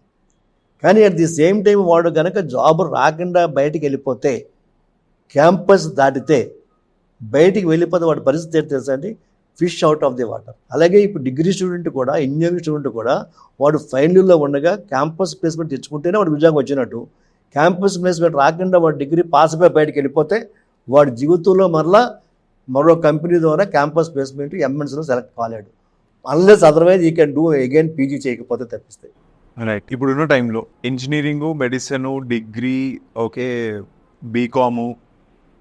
కానీ అట్ ది సేమ్ టైం వాడు కనుక జాబ్ రాకుండా బయటికి వెళ్ళిపోతే, క్యాంపస్ దాటితే బయటికి వెళ్ళిపోతే వాడి పరిస్థితి ఏంటి తెలుసా అండి? Fish out of the water. అలాగే ఇప్పుడు డిగ్రీ స్టూడెంట్ కూడా, ఇంజనీరింగ్ స్టూడెంట్ కూడా వాడు ఫైనల్ ఇయర్లో ఉండగా క్యాంపస్ ప్లేస్మెంట్ తెచ్చుకుంటేనే వాడు ఉద్యోగం వచ్చినట్టు. క్యాంపస్ ప్లేస్మెంట్ రాకుండా వాడు డిగ్రీ పాస్ అయిపోయి బయటికి వెళ్ళిపోతే వాడి జీవితంలో మరో కంపెనీ ద్వారా క్యాంపస్ ప్లేస్మెంట్ ఎంఎన్సీలో సెలెక్ట్ కాలేడు, unless otherwise you can do again PG చేయకపోతే తప్పిస్తాయి. రైట్. ఇప్పుడున్న టైంలో engineering, medicine, degree, okay, BCom,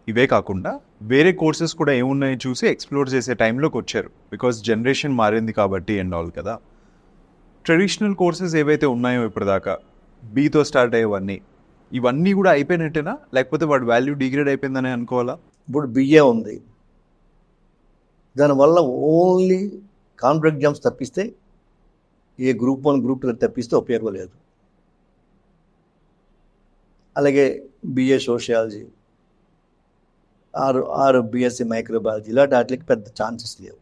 ఇవే కాకుండా వేరే కోర్సెస్ కూడా ఏమున్నాయో చూసి ఎక్స్ప్లోర్ చేసే టైంలోకి వచ్చారు. బికాస్ జనరేషన్ మారింది కాబట్టి అండ్ ఆల్ కదా. ట్రెడిషనల్ కోర్సెస్ ఏవైతే ఉన్నాయో ఇప్పటిదాకా బీతో స్టార్ట్ అయ్యేవన్నీ, ఇవన్నీ కూడా అయిపోయినట్టేనా, లేకపోతే వాడి వాల్యూ డిగ్రేడ్ అయిపోయిందని అనుకోవాలా? ఇప్పుడు బిఏ ఉంది, దానివల్ల ఓన్లీ కాంట్రాక్ట్ ఎగ్జామ్స్ తప్పిస్తే ఏ గ్రూప్ 1 గ్రూప్ 2 తప్పిస్తే ఉపయోగం లేదు. అలాగే బిఏ సోషియాలజీ ఆరు బిఎస్సి మైక్రోబయాలజీ ఇలాంటి వాటికి పెద్ద ఛాన్సెస్ లేవు.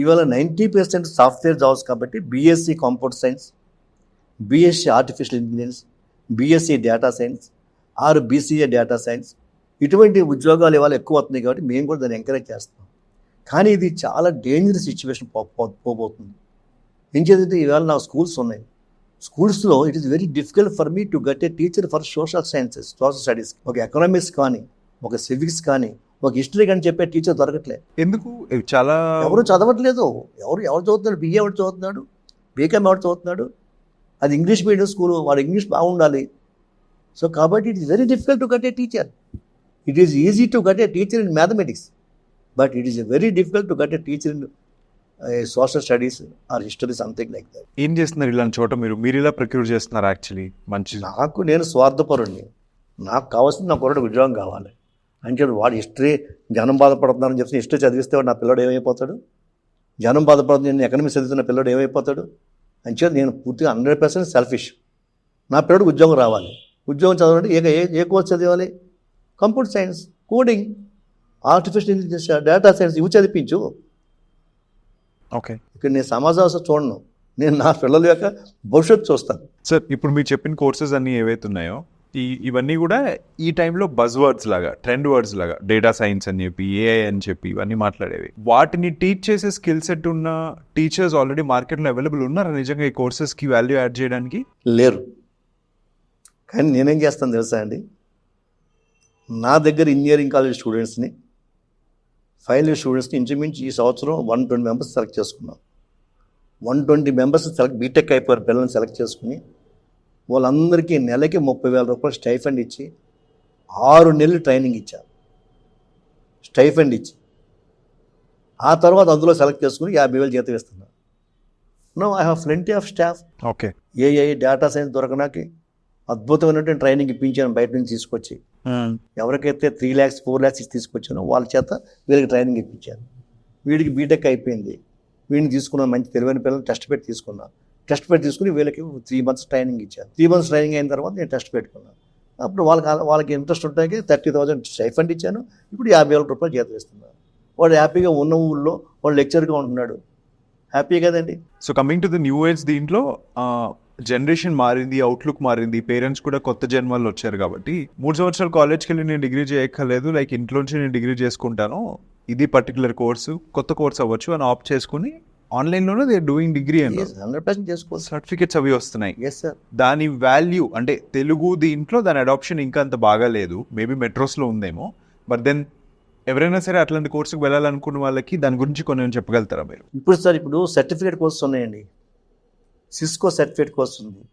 ఇవాళ 90% సాఫ్ట్వేర్ జాబ్స్ కాబట్టి BSc computer science, BSc artificial intelligence, BSc data science BCA data science ఇటువంటి ఉద్యోగాలు ఇవాళ ఎక్కువ అవుతున్నాయి కాబట్టి మేము కూడా దాన్ని ఎంకరేజ్ చేస్తాం. కానీ ఇది చాలా డేంజరస్ సిచ్యువేషన్ పోబోతుంది. ఏం చేద్దంటే ఇవాళ నాకు స్కూల్స్ ఉన్నాయి. స్కూల్స్లో it is very difficult for me to get a teacher for social sciences, social studies, ఒక ఎకనామిక్స్ కానీ, ఒక సివిక్స్ కానీ, ఒక హిస్టరీ కానీ చెప్పే టీచర్ దొరకట్లేదు. ఎందుకు? చాలా ఎవరు చదవట్లేదు. ఎవరు చదువుతున్నాడు? బిఏ ఎవరు చదువుతున్నాడు, బీకామ్ ఎవరు చదువుతున్నాడు? అది ఇంగ్లీష్ మీడియం స్కూల్, వాడు ఇంగ్లీష్ బాగుండాలి. సో కాబట్టి it is very difficult to get a teacher. It is easy to get a teacher in mathematics, but it is very difficult to get a teacher in social studies or history, something like that. ఏం చేస్తున్నారు ఇలాంటి చోట? మీరు ఇలా procure చేస్తున్నారు? Actually మంచి నేను స్వార్థపరుణ్ణి. నాకు కావాల్సింది నా కొరడు ఉద్యోగం కావాలి అంటే వాడు హిస్టరీ జనం బాధపడుతున్నారని చెప్పి హిస్టరీ చదివిస్తే వాడు నా పిల్లడు ఏమైపోతాడు? జనం బాధపడుతుంది, నేను ఎకనామిక్స్ చదివిస్తున్న పిల్లడు ఏమైపోతాడు? అంచేది నేను పూర్తిగా 100% సెల్ఫిష్. నా పిల్లడికి ఉద్యోగం రావాలి. ఉద్యోగం చదవాలంటే ఏ కోర్స్ చదవాలి? Computer science, coding, artificial intelligence, data science ఇవి చదివించు. ఓకే, ఇక్కడ నేను సమాజం చూడను, నేను నా పిల్లల యొక్క భవిష్యత్తు చూస్తాను. సార్, ఇప్పుడు మీరు చెప్పిన కోర్సెస్ అన్నీ ఏవైతే ఉన్నాయో ఇవన్నీ కూడా ఈ టైంలో బజ్ వర్డ్స్ లాగా, ట్రెండ్ వర్డ్స్ లాగా, డేటా సైన్స్ అని చెప్పి, ఏఐ అని చెప్పి ఇవన్నీ మాట్లాడేవి. వాటిని టీచ్ చేసే స్కిల్ సెట్ ఉన్న టీచర్స్ ఆల్రెడీ మార్కెట్లో అవైలబుల్ ఉన్నారా నిజంగా ఈ కోర్సెస్కి వాల్యూ యాడ్ చేయడానికి? లేరు. కానీ నేనేం చేస్తాను తెలుసా అండి, నా దగ్గర ఇంజనీరింగ్ కాలేజ్ స్టూడెంట్స్ని, ఫైనల్ ఇయర్ స్టూడెంట్స్ని ఇంచుమించు ఈ సంవత్సరం 120 మెంబర్స్ సెలెక్ట్ చేసుకున్నాం. 120 మెంబర్స్ బీటెక్ అయిపోయారు పిల్లల్ని సెలెక్ట్ చేసుకుని వాళ్ళందరికీ నెలకి 30,000 రూపాయలు స్టైఫండ్ ఇచ్చి 6 నెలలు ట్రైనింగ్ ఇచ్చారు. స్టైఫండ్ ఇచ్చి ఆ తర్వాత అందులో సెలెక్ట్ చేసుకుని 50,000 జీతం ఇస్తున్నారు. No, I have plenty of staff. Okay, AI data science దొరకడానికి అద్భుతమైనటువంటి ట్రైనింగ్ ఇప్పించాను బయట నుంచి తీసుకొచ్చి. ఎవరికైతే 3 lakhs 4 lakhs తీసుకొచ్చానో వాళ్ళ చేత వీళ్ళకి ట్రైనింగ్ ఇప్పించాను. వీడికి బీటెక్ అయిపోయింది, వీడిని తీసుకున్నాను, మంచి తెలివైన పిల్లలు టెస్ట్ పెట్టి తీసుకున్నాను. టెస్ట్ పెట్టి తీసుకుని వీళ్ళకి 3 months ట్రైనింగ్ ఇచ్చాను. 3 months ట్రైనింగ్ అయిన తర్వాత నేను టెస్ట్ పెట్టుకున్నాను. అప్పుడు వాళ్ళకి ఇంట్రెస్ట్ ఉంటాయి 30,000 స్టైఫండ్ ఇచ్చాను. ఇప్పుడు 50,000 రూపాయలు జీతం ఇస్తున్నాను. వాడు హ్యాపీగా ఉన్న ఊళ్ళో వాడు లెక్చర్గా ఉంటున్నాడు, హ్యాపీ కదండి. So coming to the new age, దీంట్లో జనరేషన్ మారింది, అవుట్లుక్ మారింది, పేరెంట్స్ కూడా కొత్త జన్మల్లో వచ్చారు కాబట్టి 3 సంవత్సరాలు కాలేజ్కి వెళ్ళి నేను డిగ్రీ చేయక్కర్లేదు, లైక్ ఇంట్లోంచి నేను డిగ్రీ చేసుకుంటాను, ఇది పర్టికులర్ కోర్సు, కొత్త కోర్స్ అవ్వచ్చు అని ఆప్ట్ చేసుకుని ఆన్లైన్లోనే దే డూయింగ్ డిగ్రీ అండి. 100% చేసుకోవచ్చు. సర్టిఫికెట్స్ అవి వస్తున్నాయి. Yes sir. దాని వాల్యూ అంటే తెలుగు దీంట్లో దాని అడాప్షన్ ఇంకా అంత బాగా లేదు. మేబీ మెట్రోస్లో ఉందేమో, బట్ దెన్ ఎవరైనా సరే అట్లాంటి కోర్సుకు వెళ్ళాలనుకున్న వాళ్ళకి దాని గురించి కొన్ని చెప్పగలుగుతారా మీరు? ఇప్పుడు సర్టిఫికేట్ కోర్సెస్ ఉన్నాయండి. సిస్కో సర్టిఫికేట్ కోర్స్ ఉంది.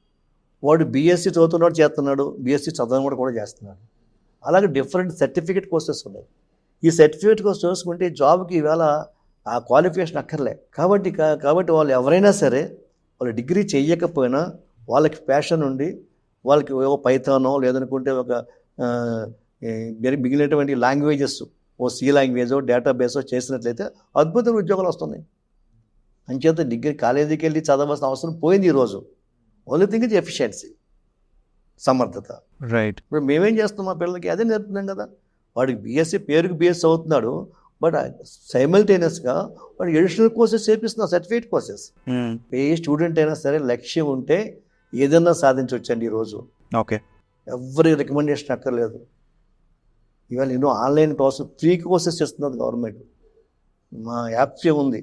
వాడు బీఎస్సీ చదువుతున్నాడు చేస్తున్నాడు, బీఎస్సీ చదవడం కూడా చేస్తున్నాడు. అలాగే డిఫరెంట్ సర్టిఫికేట్ కోర్సెస్ ఉన్నాయి. ఈ సర్టిఫికేట్ కోర్స్ చూసుకుంటే జాబ్కి ఈవేళ ఆ క్వాలిఫికేషన్ అక్కర్లే. కాబట్టి వాళ్ళు ఎవరైనా సరే వాళ్ళు డిగ్రీ చేయకపోయినా వాళ్ళకి ప్యాషన్ ఉండి వాళ్ళకి ఒక పైథానో లేదనుకుంటే ఒక మిగిలినటువంటి లాంగ్వేజెస్, ఓ సి లాంగ్వేజో డేటాబేసో చేసినట్లయితే అద్భుతమైన ఉద్యోగాలు వస్తున్నాయి. అంచేత డిగ్రీ కాలేజీకి వెళ్ళి చదవాల్సిన అవసరం పోయింది ఈరోజు. ఓన్లీ థింగ్ ఇస్ ఎఫిషియన్సీ, సమర్థత. రైట్. ఇప్పుడు మేమేం చేస్తాం, మా పిల్లలకి అదే నేర్పుతున్నాం కదా. వాడికి బీఎస్సీ పేరుకి బీఎస్సీ అవుతున్నాడు, బట్ సైమల్టేనియస్గా వాడు ఎడిషనల్ కోర్సెస్ చేపిస్తున్నాం, సర్టిఫికేట్ కోర్సెస్. ఏ స్టూడెంట్ అయినా సరే లక్ష్యం ఉంటే ఏదైనా సాధించవచ్చండి ఈరోజు. ఓకే, ఎవరి రికమెండేషన్ అక్కర్లేదు. ఇవాళ ఎన్నో ఆన్లైన్ కోర్సు ఫ్రీ కోర్సెస్ ఇస్తున్నది గవర్నమెంట్. మా యాప్సే ఉంది,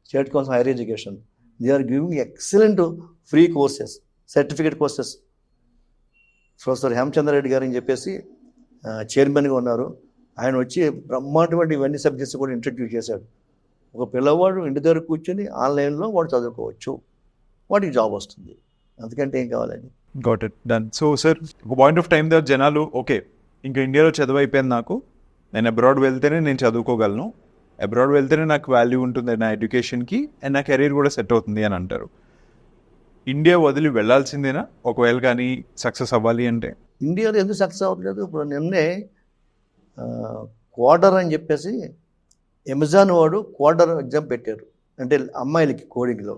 state council higher education, they are giving excellent free courses, certificate courses. Professor Hemachandra Reddy గారు అని చెప్పేసి చైర్మన్గా ఉన్నారు. ఆయన వచ్చి బ్రహ్మాండమైన ఇవన్నీ సబ్జెక్ట్స్ కూడా ఇంట్రడ్యూస్ చేశాడు. ఒక పిల్లవాడు ఇంటి దగ్గర కూర్చొని ఆన్లైన్లో వాడు చదువుకోవచ్చు, వాడికి జాబ్ వస్తుంది. అందుకంటే ఏం కావాలండి. Got it, done. So sir, ఒక పాయింట్ ఆఫ్ టైం దగ్గర జనాలు ఓకే ఇంకా ఇండియాలో చదువు అయిపోయింది, నేను అబ్రాడ్ వెళ్తేనే నేను చదువుకోగలను, అబ్రాడ్ వెళ్తేనే నాకు వాల్యూ ఉంటుంది నా ఎడ్యుకేషన్కి అండ్ నా కెరీర్ కూడా సెట్ అవుతుంది అని అంటారు. ఇండియా వదిలి వెళ్ళాల్సిందేనా ఒకవేళ కానీ సక్సెస్ అవ్వాలి అంటే? ఇండియాలో ఎందుకు సక్సెస్ అవ్వట్లేదు? ఇప్పుడు నిన్నే క్వార్టర్ అని చెప్పేసి అమెజాన్ వాడు క్వార్టర్ ఎగ్జామ్ పెట్టారు, అంటే అమ్మాయిలకి కోడింగ్లో.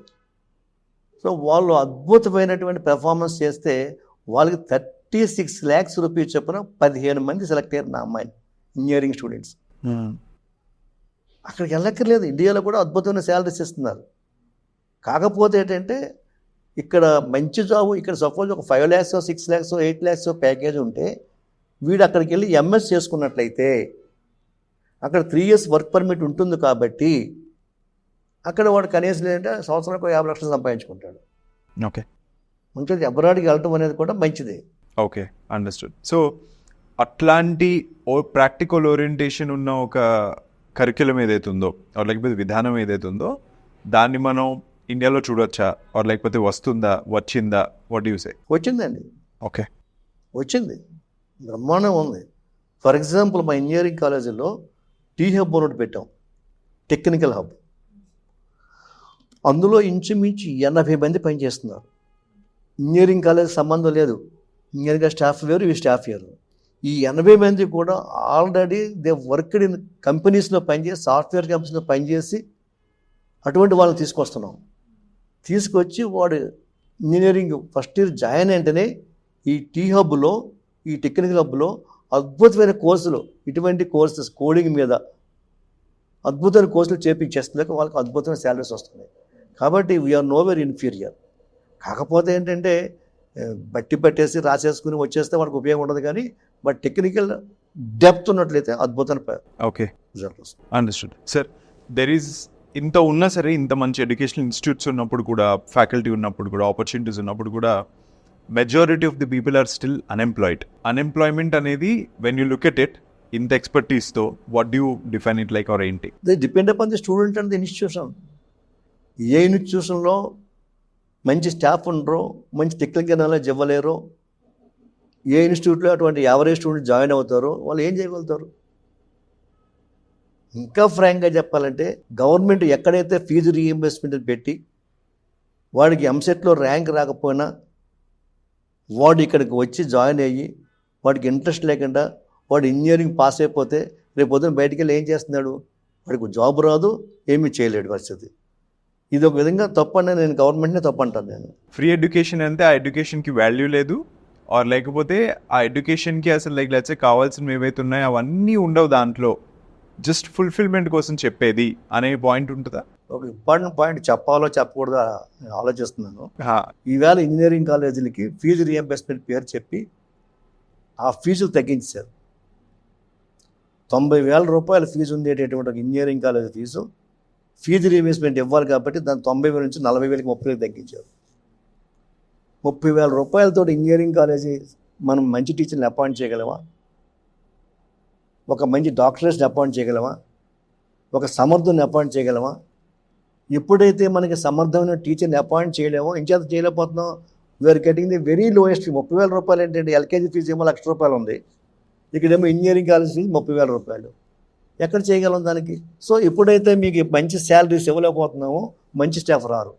సో వాళ్ళు అద్భుతమైనటువంటి పెర్ఫార్మెన్స్ చేస్తే వాళ్ళకి 36 lakhs రూపీస్ చొప్పున 15 మంది సెలెక్ట్ అయ్యారు నా అమ్మాయిని, ఇంజనీరింగ్ స్టూడెంట్స్. అక్కడికి వెళ్ళక్కర్లేదు, ఇండియాలో కూడా అద్భుతమైన శాలరీస్ ఇస్తున్నారు. కాకపోతే ఏంటంటే ఇక్కడ మంచి జాబు, ఇక్కడ సపోజ్ ఒక 5 lakhs 6 lakhs 8 lakhs ప్యాకేజ్ ఉంటే వీడు అక్కడికి వెళ్ళి ఎంఎస్ చేసుకున్నట్లయితే అక్కడ 3 years వర్క్ పర్మిట్ ఉంటుంది కాబట్టి అక్కడ వాడు కనీసం ఏంటంటే సంవత్సరానికి 50 లక్షలు సంపాదించుకుంటాడు. ఓకే, మంచిది. అబ్రాడ్కి వెళ్ళటం అనేది కూడా మంచిది. Okay, understood. సో అట్లాంటి ప్రాక్టికల్ ఓరియంటేషన్ ఉన్న ఒక కరిక్యులం ఏదైతే ఉందో లేకపోతే విధానం ఏదైతే ఉందో దాన్ని మనం ఇండియాలో చూడొచ్చా లేకపోతే వస్తుందా, వచ్చిందా? What you say? వచ్చిందండి. ఓకే, వచ్చింది, బ్రహ్మాండం ఉంది. ఫర్ ఎగ్జాంపుల్ మా ఇంజనీరింగ్ కాలేజీలో టీ-హబ్ ఒకటి పెట్టాం, టెక్నికల్ హబ్. అందులో ఇంచుమించు 80 మంది పనిచేస్తున్నారు. ఇంజనీరింగ్ కాలేజ్ సంబంధం లేదు, ఇంజనీరింగ్ స్టాఫ్ వేరు, ఈ స్టాఫ్ వేరు. ఈ 80 మంది కూడా ఆల్రెడీ దే వర్క్డ్ ఇన్ కంపెనీస్లో పనిచేసి, సాఫ్ట్వేర్ కంపెనీస్లో పనిచేసి అటువంటి వాళ్ళని తీసుకొస్తున్నాం. తీసుకొచ్చి వాడు ఇంజనీరింగ్ ఫస్ట్ ఇయర్ జాయిన్ వెంటనే ఈ టీ-హబ్లో, ఈ టెక్నికల్ హబ్లో అద్భుతమైన కోర్సులు, ఇటువంటి కోర్సెస్ కోడింగ్ మీద అద్భుతమైన కోర్సులు చేపించేస్తున్నాక వాళ్ళకి అద్భుతమైన శాలరీస్ వస్తున్నాయి. కాబట్టి వీఆర్ నోవేర్ ఇన్ఫీరియర్. కాకపోతే ఏంటంటే బట్టి పట్టేసి రాసేసుకుని వచ్చేస్తే వాడికి ఉపయోగం ఉండదు. కానీ బట్ టెక్నికల్ డెప్త్ ఉన్నట్లయితే అద్భుతమైన ఓకే, రిజల్ట్ వస్తుంది. అండర్స్టూడ్. సార్, దెర్ ఈజ్ ఇంత ఉన్నా సరే, ఇంత మంచి ఎడ్యుకేషనల్ ఇన్స్టిట్యూట్స్ ఉన్నప్పుడు కూడా, ఫ్యాకల్టీ ఉన్నప్పుడు కూడా, ఆపర్చునిటీస్ ఉన్నప్పుడు కూడా majority of the people are still unemployed. Unemployment అనేది when you look at it ఇంత ఎక్స్పర్టీస్తో, what do you define it like or ఏంటి? They depend upon the student and the institution. ఏ ఇన్స్టిట్యూషన్లో మంచి స్టాఫ్ ఉండరో, మంచి టెక్నికల్ నాలెడ్జ్ ఇవ్వలేరో, ఏ ఇన్స్టిట్యూట్లో అటువంటి యావరేజ్ స్టూడెంట్ జాయిన్ అవుతారో వాళ్ళు ఏం చేయగలుగుతారు? ఇంకా ఫ్రాంక్గా చెప్పాలంటే గవర్నమెంట్ ఎక్కడైతే ఫీజు రీఇంబర్స్మెంట్ పెట్టి వాడికి ఎంసెట్లో ర్యాంక్ రాకపోయినా వాడు ఇక్కడికి వచ్చి జాయిన్ అయ్యి వాడికి ఇంట్రెస్ట్ లేకుండా వాడు ఇంజనీరింగ్ పాస్ అయిపోతే రేపు పొద్దున బయటికి వెళ్ళి ఏం చేస్తున్నాడు? వాడికి జాబ్ రాదు, ఏమీ చేయలేడు పరిస్థితి. ఇది ఒక విధంగా తప్పని నేను గవర్నమెంట్నే తప్పంటాను. నేను ఫ్రీ ఎడ్యుకేషన్ అంటే ఆ ఎడ్యుకేషన్కి వాల్యూ లేదు, లేకపోతే ఆ ఎడ్యుకేషన్కి అసలు లైక్ లెట్స్ సే కావాల్సినవి ఏవైతే ఉన్నాయో అవన్నీ ఉండవు, దాంట్లో జస్ట్ ఫుల్ఫిల్మెంట్ కోసం చెప్పేది అనే పాయింట్ ఉంటుందా? ఒక ఇంపార్టెంట్ పాయింట్ చెప్పాలో చెప్పకూడదా నేను ఆలోచిస్తున్నాను. ఈవేళ ఇంజనీరింగ్ కాలేజీలకి ఫీజు రీఎంబర్స్మెంట్ పేరు చెప్పి ఆ ఫీజులు తగ్గించారు. 90,000 రూపాయల ఫీజు ఉండేటటువంటి ఒక ఇంజనీరింగ్ కాలేజీ ఫీజు రీఎంబర్స్మెంట్ ఇవ్వాలి కాబట్టి దాన్ని 90,000 నుంచి 40,000కి 30,000 తగ్గించారు. 30,000 రూపాయలతో ఇంజనీరింగ్ కాలేజీ మనం మంచి టీచర్ని అపాయింట్ చేయగలమా? ఒక మంచి డాక్టరేట్ని అపాయింట్ చేయగలమా? ఒక సమర్థుని అపాయింట్ చేయగలమా? ఎప్పుడైతే మనకి సమర్థమైన టీచర్ని అపాయింట్ చేయలేమో, ఇంచేత చేయలేకపోతున్నాం, we are getting the very lowest. 30,000 రూపాయలు ఏంటంటే ఎల్కేజీ ఫీజు ఏమో 1,00,000 రూపాయలు ఉంది, ఇక్కడేమో ఇంజనీరింగ్ కాలేజ్ ఫీజు 30,000 రూపాయలు. ఎక్కడ చేయగలం దానికి? సో ఎప్పుడైతే మీకు మంచి శాలరీస్ ఇవ్వలేకపోతున్నామో మంచి స్టాఫ్ రారు.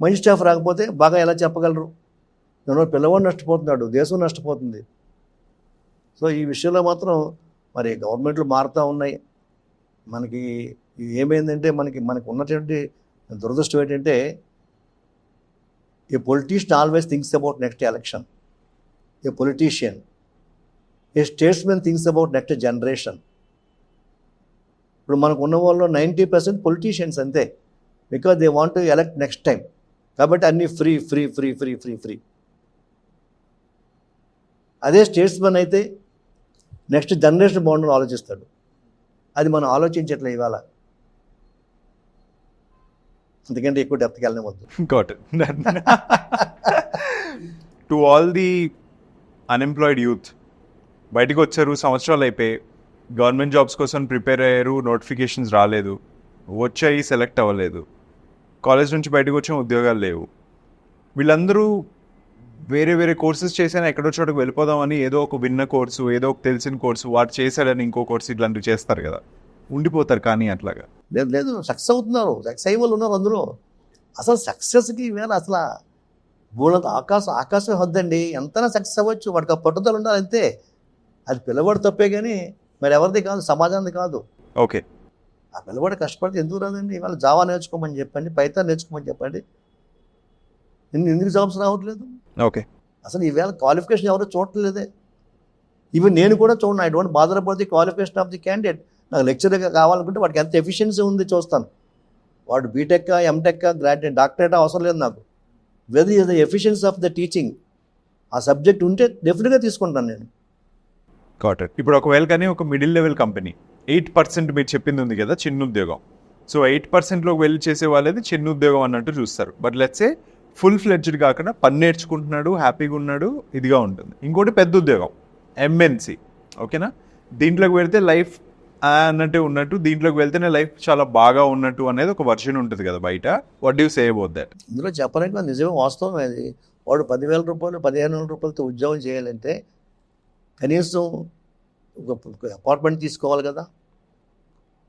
మంచి స్టాఫ్ రాకపోతే బాగా ఎలా చెప్పగలరు? నేను పిల్లవాడు నష్టపోతున్నాడు, దేశం నష్టపోతుంది. సో ఈ విషయంలో మాత్రం మరి గవర్నమెంట్లు మారుతూ ఉన్నాయి. మనకి ఏమైందంటే మనకి ఉన్నటువంటి దురదృష్టం ఏంటంటే a politician always thinks about next election. A politician, a statesmen thinks about next generation. ఇప్పుడు మనకు ఉన్న వాళ్ళు 90% పొలిటీషియన్స్ అంతే, because they want to elect next time. కాబట్టి అన్నీ free free free free free free. అదే స్టేట్స్మెన్ అయితే నెక్స్ట్ జనరేషన్ బాగుండని ఆలోచిస్తాడు. అది మనం ఆలోచించట్లే ఇవాళ. ఎందుకంటే ఎక్కువ డెప్త్కి వెళ్ళవద్దు. Got it. To all the unemployed youth, బయటకు వచ్చారు, సంవత్సరాలు అయిపోయి గవర్నమెంట్ జాబ్స్ కోసం ప్రిపేర్ అయ్యారు, నోటిఫికేషన్స్ రాలేదు, వచ్చాయి, సెలెక్ట్ అవ్వలేదు, కాలేజ్ నుంచి బయటకు వచ్చిన ఉద్యోగాలు లేవు. వీళ్ళందరూ వేరే వేరే కోర్సెస్ చేసినా ఎక్కడో చోటకు వెళ్ళిపోదామని ఏదో ఒక విన్న కోర్సు, ఏదో ఒక తెలిసిన కోర్సు, వాడు చేశాడని ఇంకో కోర్సు ఇట్లాంటివి చేస్తారు కదా, ఉండిపోతారు. కానీ అట్లాగా లేదు, సక్సెస్ అవుతున్నారు, సక్సెస్ అయ్యే వాళ్ళు ఉన్నారు అందులో. అసలు సక్సెస్కి ఈవేళ అసలు బోలంత ఆకాశం వద్దండి. ఎంతైనా సక్సెస్ అవ్వచ్చు, వాడికి ఆ పట్టుదల ఉండాలి అంతే. అది పిల్లవాడు తప్పే కానీ మరి ఎవరిది కాదు, సమాజానికి కాదు. ఓకే, ఆ పిల్లవాడు కష్టపడితే ఎందుకు రాదండి? ఇవాళ జావా నేర్చుకోమని చెప్పండి, పైథాన్ నేర్చుకోమని చెప్పండి, ఎందుకు జాబ్స్ రావట్లేదు? ఓకే. అసలు ఈవేళ క్వాలిఫికేషన్ ఎవరు చూడట్లేదే. ఈవెన్ నేను కూడా చూడండి, I don't bother about the qualification of the candidate. నాకు లెక్చరర్గా కావాలనుకుంటే వాడికి ఎంత ఎఫిషియన్సీ ఉంది చూస్తాను. వాడు బీటెక్, ఎంటెక్, గ్రాడ్యుయేట్, డాక్టరేట్ అవసరం లేదు నాకు. Whether is the efficiency of the teaching, ఆ సబ్జెక్ట్ ఉంటే డెఫినెట్గా తీసుకుంటాను నేను. Got it. ఇప్పుడు ఒకవేళ కానీ ఒక మిడిల్ లెవెల్ కంపెనీ 8% మీరు చెప్పింది ఉంది కదా చిన్న ఉద్యోగం, సో 8%లోకి వెళ్ళి చేసే వాళ్ళది చిన్న ఉద్యోగం అన్నట్టు చూస్తారు. But let's say full fledged కాకుండా పని నేర్చుకుంటున్నాడు, హ్యాపీగా ఉన్నాడు, ఇదిగా ఉంటుంది. ఇంకోటి పెద్ద ఉద్యోగం ఎంఎన్సి, ఓకేనా? దీంట్లోకి వెళ్తే లైఫ్ అన్నట్టే ఉన్నట్టు, దీంట్లోకి వెళ్తేనే లైఫ్ చాలా బాగా ఉన్నట్టు అనేది ఒక వర్షన్ ఉంటుంది కదా బయట. What do say about that? ఇందులో చెప్పడానికి నిజమే, వాస్తవం అది. వాడు 10,000 రూపాయలు 15,000 రూపాయలతో ఉద్యోగం చేయాలంటే కనీసం ఒక అపార్ట్మెంట్ తీసుకోవాలి కదా,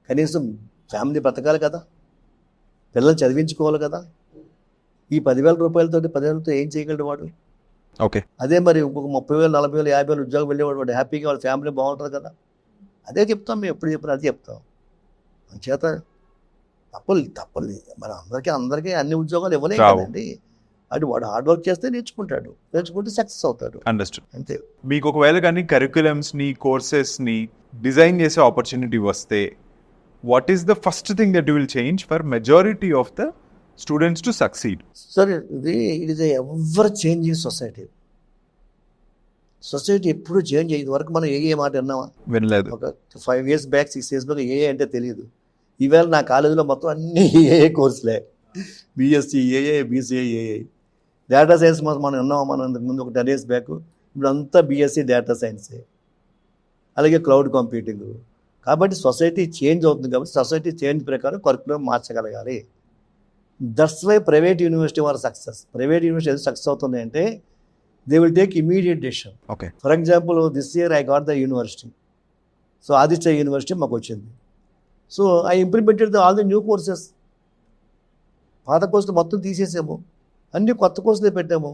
కనీసం ఫ్యామిలీ బతకాలి కదా, పిల్లలు చదివించుకోవాలి కదా. ఈ 10,000 రూపాయలతో 10,000తో ఏం చేయగలడు వాడు? ఓకే. అదే మరి ఇంకొక 30,000, 40,000, 50,000 ఉద్యోగం వెళ్ళేవాడు, వాడు హ్యాపీగా వాళ్ళ ఫ్యామిలీ బాగుంటుంది కదా. అదే చెప్తాం మేము, ఎప్పుడు చెప్పినా అదే చెప్తాం. అంచేత తప్పదు మన అందరికీ అన్ని ఉద్యోగాలు ఇవ్వలేం కదండి. అది వాడు హార్డ్ వర్క్ చేస్తే నేర్చుకుంటే సక్సెస్ అవుతాడు. అండర్స్టూడ్. అంతే. మీకు ఒకవేళ కానీ కరిక్యులమ్స్ని, కోర్సెస్ని డిజైన్ చేసే ఆపర్చునిటీ వస్తే what is the first thing that you will change for majority of the students to succeed? సరే, it is ever changing society ఎప్పుడు చేంజ్ అయ్యేది. వరకు మనం ఏ మాట విన్నామా? వినలేదు. ఒక 5 years బ్యాక్, 6 years బ్యాక్ ఏఏ అంటే తెలియదు. ఈవేళ నా కాలేజీలో మొత్తం అన్ని ఏఏ కోర్సులే, బీఎస్సీ ఏఏ, బీసీఏ ఏఏ. డేటా సైన్స్ మనం విన్నామా? మనం ముందు ఒక 10 years బ్యాక్, ఇప్పుడు అంతా బీఎస్సీ డేటా సైన్సే, అలాగే క్లౌడ్ కంప్యూటింగ్. కాబట్టి సొసైటీ చేంజ్ అవుతుంది, కాబట్టి సొసైటీ చేంజ్ ప్రకారం కరికులం మార్చగలగాలి. దట్స్ వై ప్రైవేట్ యూనివర్సిటీ వారు సక్సెస్. ప్రైవేట్ యూనివర్సిటీ ఎందుకు సక్సెస్ అవుతుంది అంటే they will take immediate decision. Okay. For example this year I got the university, so Aditya university మాకు వచ్చింది. So I implemented all the new courses. పాత కోర్సులు మొత్తం తీసేసాము, అన్ని కొత్త కోర్సులే పెట్టాము,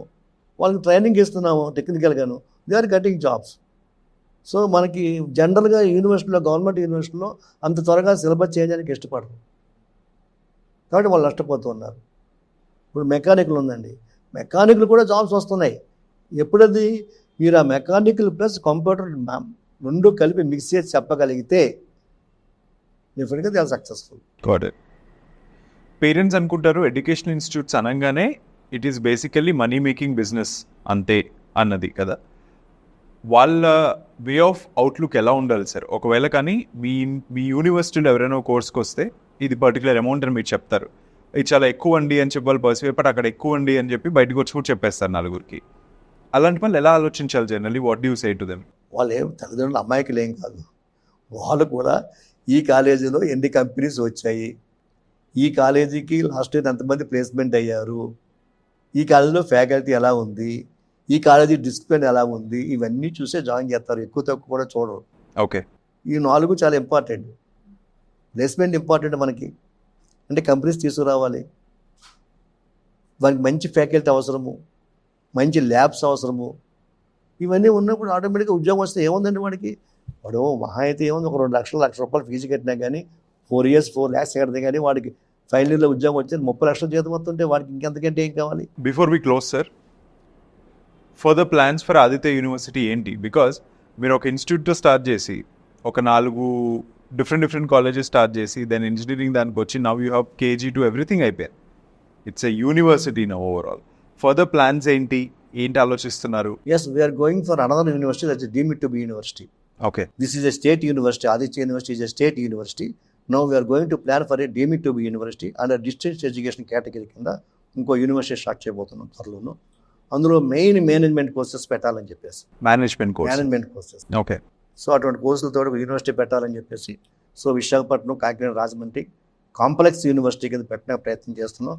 వాళ్ళకి ట్రైనింగ్ ఇస్తున్నాము టెక్నికల్గాను. They are getting jobs. So మనకి జనరల్గా యూనివర్సిటీలో, గవర్నమెంట్ యూనివర్సిటీలో అంత త్వరగా సిలబస్ చేంజ్ చేయడానికి ఇష్టపడరు, కాబట్టి వాళ్ళు నష్టపోతూ ఉన్నారు. ఇప్పుడు మెకానికల్ ఉందండి, మెకానికల్ కూడా జాబ్స్ వస్తున్నాయి. ఎప్పుడది మీరు ఆ మెకానికల్ ప్లస్ కంప్యూటర్ రెండు కలిపి మిక్స్ చేసి చెప్పగలిగితే డెఫినెట్గా దే ఆర్ సక్సెస్ఫుల్. పేరెంట్స్ అనుకుంటారు ఎడ్యుకేషన్ ఇన్స్టిట్యూట్స్ అనగానే it is basically money making business అంతే అన్నది కదా. వాళ్ళ వే ఆఫ్ అవుట్లుక్ ఎలా ఉండాలి సార్? ఒకవేళ కానీ మీ యూనివర్సిటీలో ఎవరైనా కోర్స్కి వస్తే ఇది పర్టికులర్ అమౌంట్ అని మీరు చెప్తారు, ఇది చాలా ఎక్కువ అండి అని చెప్పి వాళ్ళు పర్సీవ్ అయిపోయి అక్కడ ఎక్కువ అండి అని చెప్పి బయటకు వచ్చి కూడా చెప్పేస్తారు నలుగురికి. అలాంటి వాళ్ళు ఎలా ఆలోచించాలి generally? What do you say to them? వాళ్ళు ఏం తల్లిదండ్రులు అమాయకులు ఏం కాదు. వాళ్ళు కూడా ఈ కాలేజీలో ఎన్ని కంపెనీస్ వచ్చాయి, ఈ కాలేజీకి లాస్ట్ ఇయర్ ఎంతమంది ప్లేస్మెంట్ అయ్యారు, ఈ కాలేజీలో ఫ్యాకల్టీ ఎలా ఉంది, ఈ కాలేజీ డిసిప్లిన్ ఎలా ఉంది, ఇవన్నీ చూసే జాయిన్ చేస్తారు. ఎక్కువ తక్కువ కూడా చూడరు. ఓకే. ఈ 4 చాలా ఇంపార్టెంట్. ప్లేస్మెంట్ ఇంపార్టెంట్ మనకి, అంటే కంపెనీస్ తీసుకురావాలి, వానికి మంచి ఫ్యాకల్టీ అవసరము, మంచి ల్యాబ్స్ అవసరము. ఇవన్నీ ఉన్నప్పుడు ఆటోమేటిక్గా ఉద్యోగం వస్తే ఏముందండి వాడికి? వాడు మహా అయితే ఏముంది, ఒక 2 లక్షల రూపాయలు ఫీజు కట్టినా కానీ 4 years 4 lakhs కడితే కానీ వాడికి ఫైనల్ ఇయర్లో ఉద్యోగం వచ్చి 30 లక్షల జీతం వస్తుంటే వాడికి ఇంకెంతకంటే ఏం కావాలి? Before we close sir, further plans for Aditya university ఏంటి? బికాజ్ మీరు ఒక ఇన్స్టిట్యూట్తో స్టార్ట్ చేసి ఒక 4 డిఫరెంట్ కాలేజెస్ స్టార్ట్ చేసి దెన్ ఇంజనీరింగ్ దానికి వచ్చి now you have KG to everything అయిపోయింది. It's a university now overall. Further plans ఏంటి ఆలోచిస్తున్నారు? Yes, we're going for another university that's deemed to be university. Okay. This is a state university. Aditya university is a state university. Now we are going to plan for a deemed to be university under distance education category కింద ఇంకో university start చేయబోతున్నాం త్వరలోను. అందులో main management courses పెట్టాలని చెప్పేసి, management courses. Okay. So అటువంటి కోర్సులతో university పెట్టాలని చెప్పేసి, so Visakhapatnam, Kakinada, Rajahmundry complex university కింద పెట్టడానికి ప్రయత్నం చేస్తున్నాం.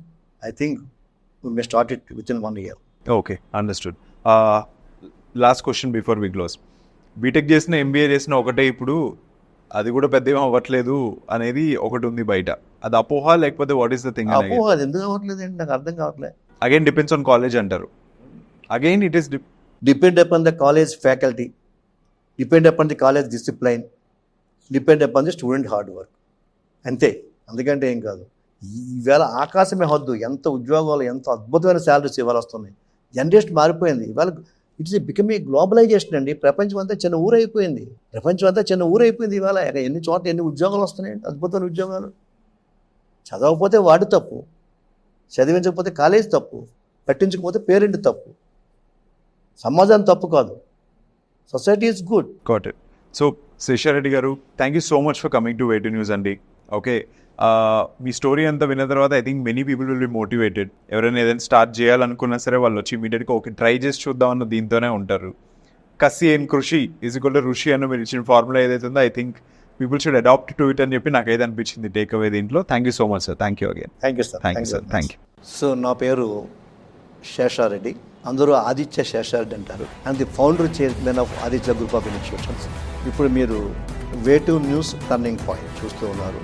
I think we may start it with in 1 year. Okay, understood. Last question before we close. BTech చేసిన, ఎంబీఏ చేసిన ఒకటే, ఇప్పుడు అది కూడా పెద్ద ఏం అవ్వట్లేదు అనేది ఒకటి ఉంది బయట. అది అపోహ లేకపోతే వాట్ ఈస్ ద థింగ్? అపోహ. అది ఎందుకు అవ్వట్లేదు ఏంటి నాకు అర్థం కావట్లేదు. అగైన్ డిపెండ్స్ ఆన్ కాలేజ్ అంటారు. Again it is depend upon the college faculty, depend upon the college discipline, depend upon the student hard work. అంతే, అందుకంటే ఏం కాదు. ఈవేళ ఆకాశమే హద్దు, ఎంత ఉద్యోగాలు, ఎంత అద్భుతమైన శాలరీస్ ఇవాళ వస్తున్నాయి. జనరేషన్ మారిపోయింది. ఇవాళ ఇట్స్ బికమింగ్ గ్లోబలైజేషన్ అండి. ప్రపంచం అంతా చిన్న ఊరైపోయింది. ఇవాళ ఎన్ని చోట్ల ఎన్ని ఉద్యోగాలు వస్తున్నాయండి, అద్భుతమైన ఉద్యోగాలు. చదవకపోతే వాడు తప్పు, చదివించకపోతే కాలేజ్ తప్పు, పట్టించకపోతే పేరెంట్ తప్పు, సమాజం తప్పు కాదు. Society is good. Got it. So Seshareddy garu, thank you so much for coming to Way2 news అండి. ఓకే, మీ స్టోరీ అంతా విన్న తర్వాత I think many people will be motivated. ఎవరైనా ఏదైనా స్టార్ట్ చేయాలనుకున్నా సరే వాళ్ళు వచ్చి ఇమీడియట్గా ఓకే ట్రై చేసి చూద్దామన్న దీంతోనే ఉంటారు. కసి అండ్ కృషి ఈజ్ ఈక్వల్ టు ఋషి అన్న మీరు ఇచ్చిన ఫార్ములా ఏదైతే ఉందో I think people should adapt to it అని చెప్పి నాకైతే అనిపించింది టేక్ అవే దీంట్లో. Thank you so much sir. Thank you again. Thank you sir. Thank you. So నా పేరు శేషారెడ్డి, అందరూ ఆదిత్య శేషారెడ్డి అంటారు. And the founder chairman of Aditya group of institutions. ఇప్పుడు మీరు వే2 న్యూస్ టర్నింగ్ పాయింట్ చూస్తూ ఉన్నారు.